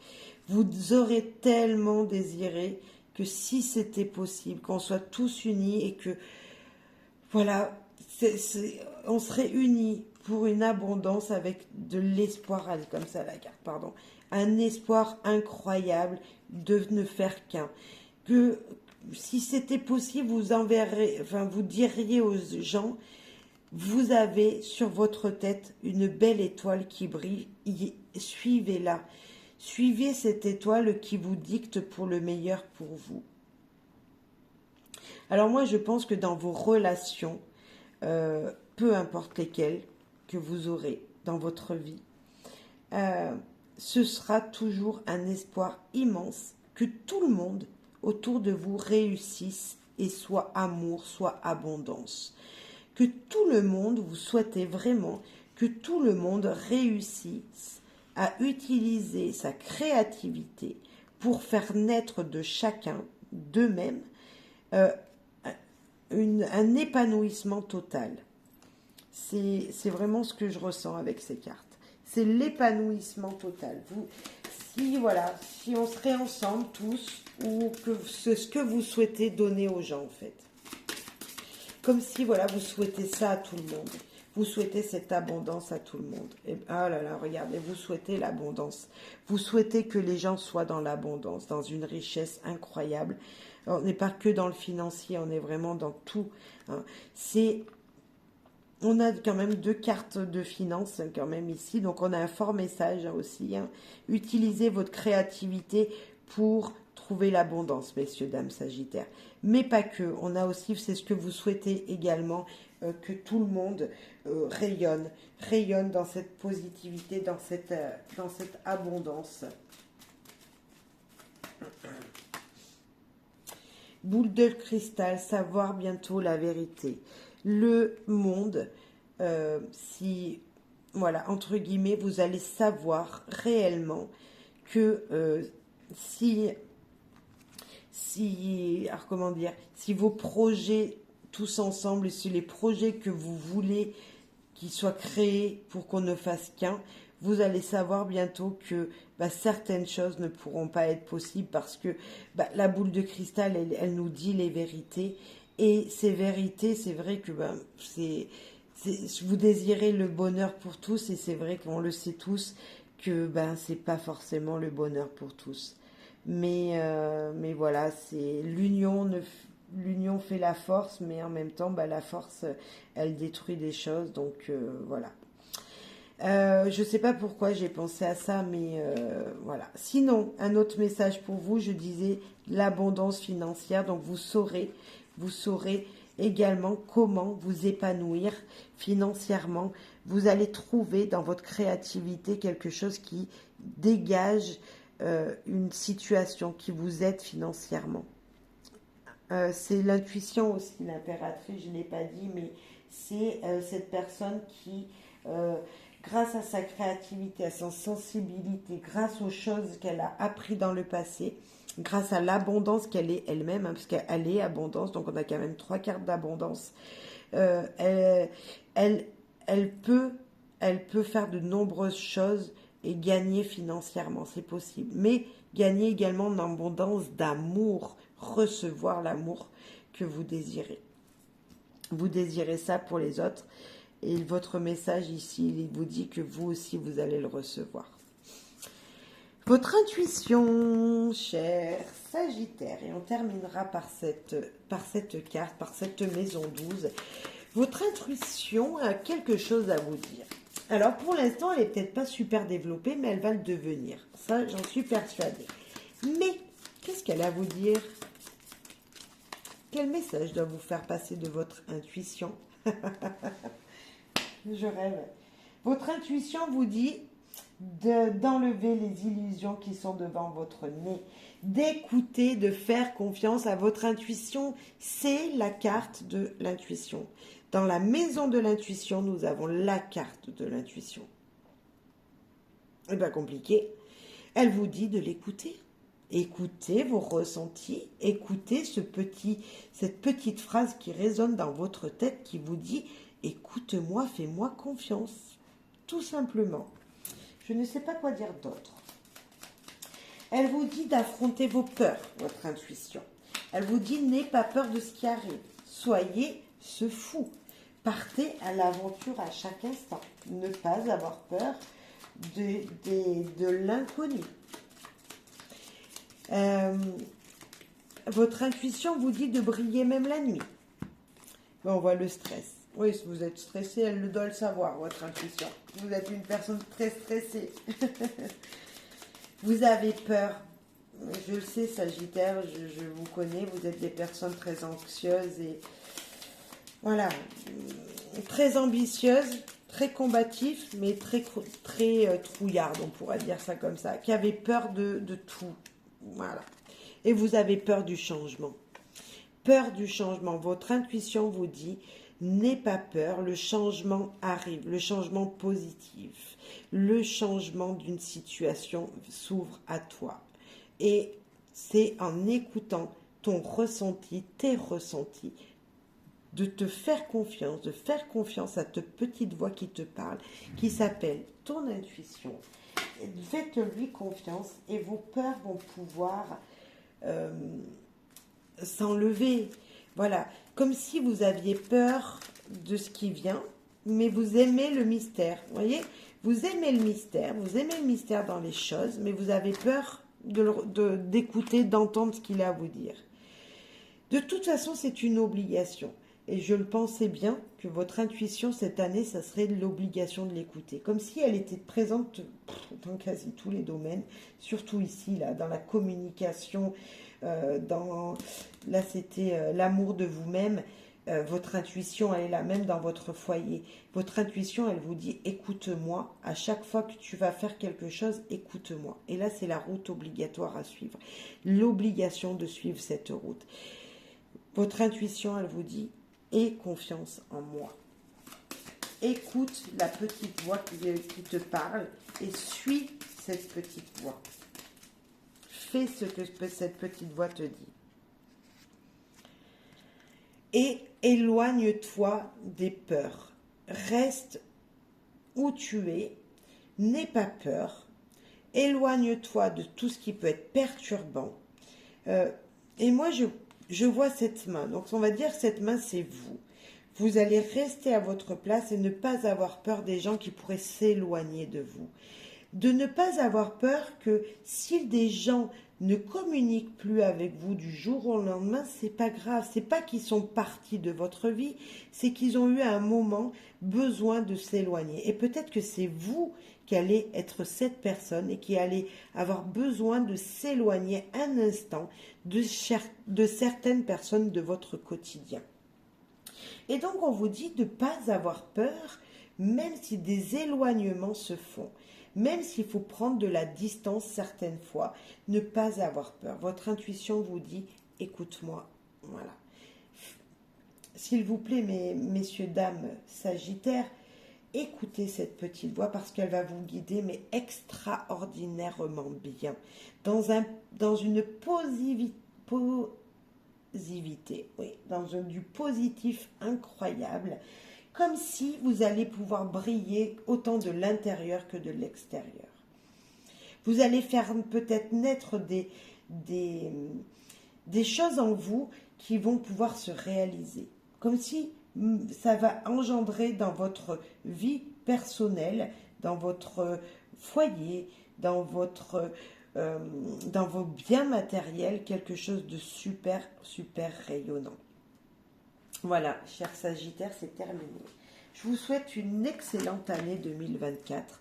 Vous aurez tellement désiré que si c'était possible, qu'on soit tous unis et que, voilà, on serait unis pour une abondance avec de l'espoir, comme ça la carte, pardon, un espoir incroyable de ne faire qu'un. Que si c'était possible, vous diriez aux gens, vous avez sur votre tête une belle étoile qui brille, suivez-la. Suivez cette étoile qui vous dicte pour le meilleur pour vous. Alors moi, je pense que dans vos relations, peu importe lesquelles que vous aurez dans votre vie, ce sera toujours un espoir immense que tout le monde autour de vous réussisse et soit amour, soit abondance. Que tout le monde, vous souhaitez vraiment que tout le monde réussisse à utiliser sa créativité pour faire naître de chacun, d'eux-mêmes, un épanouissement total. C'est vraiment ce que je ressens avec ces cartes. C'est l'épanouissement total. Si on serait ensemble tous, ou que c'est ce que vous souhaitez donner aux gens en fait. Comme si vous souhaitez ça à tout le monde. Vous souhaitez cette abondance à tout le monde. Et, ah là là, regardez, vous souhaitez l'abondance. Vous souhaitez que les gens soient dans l'abondance, dans une richesse incroyable. On n'est pas que dans le financier, on est vraiment dans tout. Hein. On a quand même 2 cartes de finances quand même ici, donc on a un fort message aussi. Hein. Utilisez votre créativité pour trouver l'abondance, messieurs, dames, sagittaires. Mais pas que, on a aussi, c'est ce que vous souhaitez également, que tout le monde rayonne dans cette positivité, dans cette abondance. Boule de cristal, savoir bientôt la vérité. Le monde, entre guillemets, vous allez savoir réellement que si vos projets tous ensemble, et si les projets que vous voulez qu'ils soient créés pour qu'on ne fasse qu'un, vous allez savoir bientôt que certaines choses ne pourront pas être possibles parce que la boule de cristal, elle nous dit les vérités. Et ces vérités, c'est vrai que vous désirez le bonheur pour tous et c'est vrai qu'on le sait tous que c'est pas forcément le bonheur pour tous. Mais voilà, c'est l'union fait la force, mais en même temps, la force, elle détruit des choses. Donc voilà. Je ne sais pas pourquoi j'ai pensé à ça, mais voilà. Sinon, un autre message pour vous, je disais l'abondance financière. Donc vous saurez également comment vous épanouir financièrement. Vous allez trouver dans votre créativité quelque chose qui dégage une situation qui vous aide financièrement. C'est l'intuition aussi, l'impératrice, je ne l'ai pas dit, mais c'est cette personne qui, grâce à sa créativité, à sa sensibilité, grâce aux choses qu'elle a appris dans le passé, grâce à l'abondance qu'elle est elle-même, hein, parce qu'elle est abondance, donc on a quand même 3 cartes d'abondance, euh, elle, elle, elle peut faire de nombreuses choses et gagner financièrement, c'est possible. Mais gagner également en abondance d'amour, recevoir l'amour que vous désirez. Vous désirez ça pour les autres et votre message ici, il vous dit que vous aussi, vous allez le recevoir. Votre intuition, cher Sagittaire, et on terminera par cette carte, par cette maison 12. Votre intuition a quelque chose à vous dire. Alors pour l'instant, elle n'est peut-être pas super développée, mais elle va le devenir. Ça, j'en suis persuadée. Mais qu'est-ce qu'elle a à vous dire? Quel message doit vous faire passer de votre intuition? Je rêve. Votre intuition vous dit d'enlever les illusions qui sont devant votre nez, d'écouter, de faire confiance à votre intuition. C'est la carte de l'intuition. Dans la maison de l'intuition, nous avons la carte de l'intuition. C'est pas compliqué. Elle vous dit de l'écouter. Écoutez vos ressentis, écoutez cette petite phrase qui résonne dans votre tête qui vous dit « Écoute-moi, fais-moi confiance ». Tout simplement. Je ne sais pas quoi dire d'autre. Elle vous dit d'affronter vos peurs, votre intuition. Elle vous dit « N'aie pas peur de ce qui arrive. Soyez ce fou. Partez à l'aventure à chaque instant. Ne pas avoir peur de l'inconnu. » Votre intuition vous dit de briller même la nuit. Bon, on voit le stress. Oui, si vous êtes stressé, elle doit le savoir, votre intuition. Vous êtes une personne très stressée. Vous avez peur. Je le sais, Sagittaire, je vous connais. Vous êtes des personnes très anxieuses et voilà, très ambitieuses, très combatifs, mais très trouillardes, on pourrait dire ça comme ça, qui avaient peur de tout. Voilà. Et vous avez peur du changement. Peur du changement. Votre intuition vous dit, n'aie pas peur, le changement arrive, le changement positif, le changement d'une situation s'ouvre à toi. Et c'est en écoutant ton ressenti, tes ressentis, de te faire confiance, de faire confiance à cette petite voix qui te parle, qui s'appelle ton intuition. Faites-lui confiance et vos peurs vont pouvoir s'enlever. Voilà, comme si vous aviez peur de ce qui vient, mais vous aimez le mystère. Vous voyez, vous aimez le mystère dans les choses, mais vous avez peur d'écouter, d'entendre ce qu'il a à vous dire. De toute façon, c'est une obligation. Et je le pensais bien que votre intuition cette année, ça serait l'obligation de l'écouter. Comme si elle était présente dans quasi tous les domaines, surtout ici, là, dans la communication, là c'était l'amour de vous-même. Votre intuition, elle est là même dans votre foyer. Votre intuition, elle vous dit écoute-moi. À chaque fois que tu vas faire quelque chose, écoute-moi. Et là, c'est la route obligatoire à suivre. L'obligation de suivre cette route. Votre intuition, elle vous dit aie confiance en moi. Écoute la petite voix qui te parle et suis cette petite voix. Fais ce que cette petite voix te dit. Et éloigne-toi des peurs. Reste où tu es. N'aie pas peur. Éloigne-toi de tout ce qui peut être perturbant. Et moi, je vois cette main. Donc, on va dire cette main, c'est vous. Vous allez rester à votre place et ne pas avoir peur des gens qui pourraient s'éloigner de vous. De ne pas avoir peur que si des gens ne communiquent plus avec vous du jour au lendemain, c'est pas grave. C'est pas qu'ils sont partis de votre vie, c'est qu'ils ont eu à un moment besoin de s'éloigner. Et peut-être que c'est vous qui allez être cette personne et qui allez avoir besoin de s'éloigner un instant de certaines personnes de votre quotidien. Et donc on vous dit de ne pas avoir peur, même si des éloignements se font. Même s'il faut prendre de la distance certaines fois, ne pas avoir peur. Votre intuition vous dit, écoute-moi, voilà. S'il vous plaît, messieurs, dames, sagittaires, écoutez cette petite voix parce qu'elle va vous guider, mais extraordinairement bien, dans une positivité, oui, du positif incroyable, comme si vous allez pouvoir briller autant de l'intérieur que de l'extérieur. Vous allez faire peut-être naître des choses en vous qui vont pouvoir se réaliser. Comme si ça va engendrer dans votre vie personnelle, dans votre foyer, dans vos biens matériels, quelque chose de super, super rayonnant. Voilà, chers Sagittaires, c'est terminé. Je vous souhaite une excellente année 2024.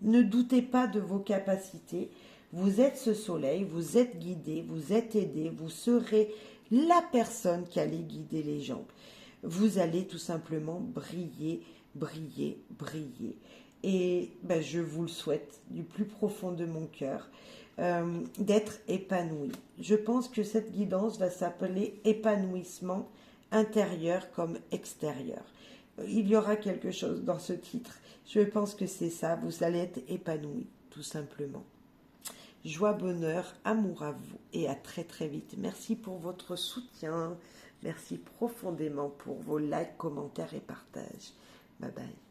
Ne doutez pas de vos capacités. Vous êtes ce soleil, vous êtes guidé, vous êtes aidé, vous serez la personne qui allait guider les gens. Vous allez tout simplement briller, briller, briller. Et je vous le souhaite du plus profond de mon cœur, d'être épanoui. Je pense que cette guidance va s'appeler épanouissement intérieur comme extérieur. Il y aura quelque chose dans ce titre. Je pense que c'est ça. Vous allez être épanoui, tout simplement. Joie, bonheur, amour à vous et à très très vite. Merci pour votre soutien. Merci profondément pour vos likes, commentaires et partages. Bye bye.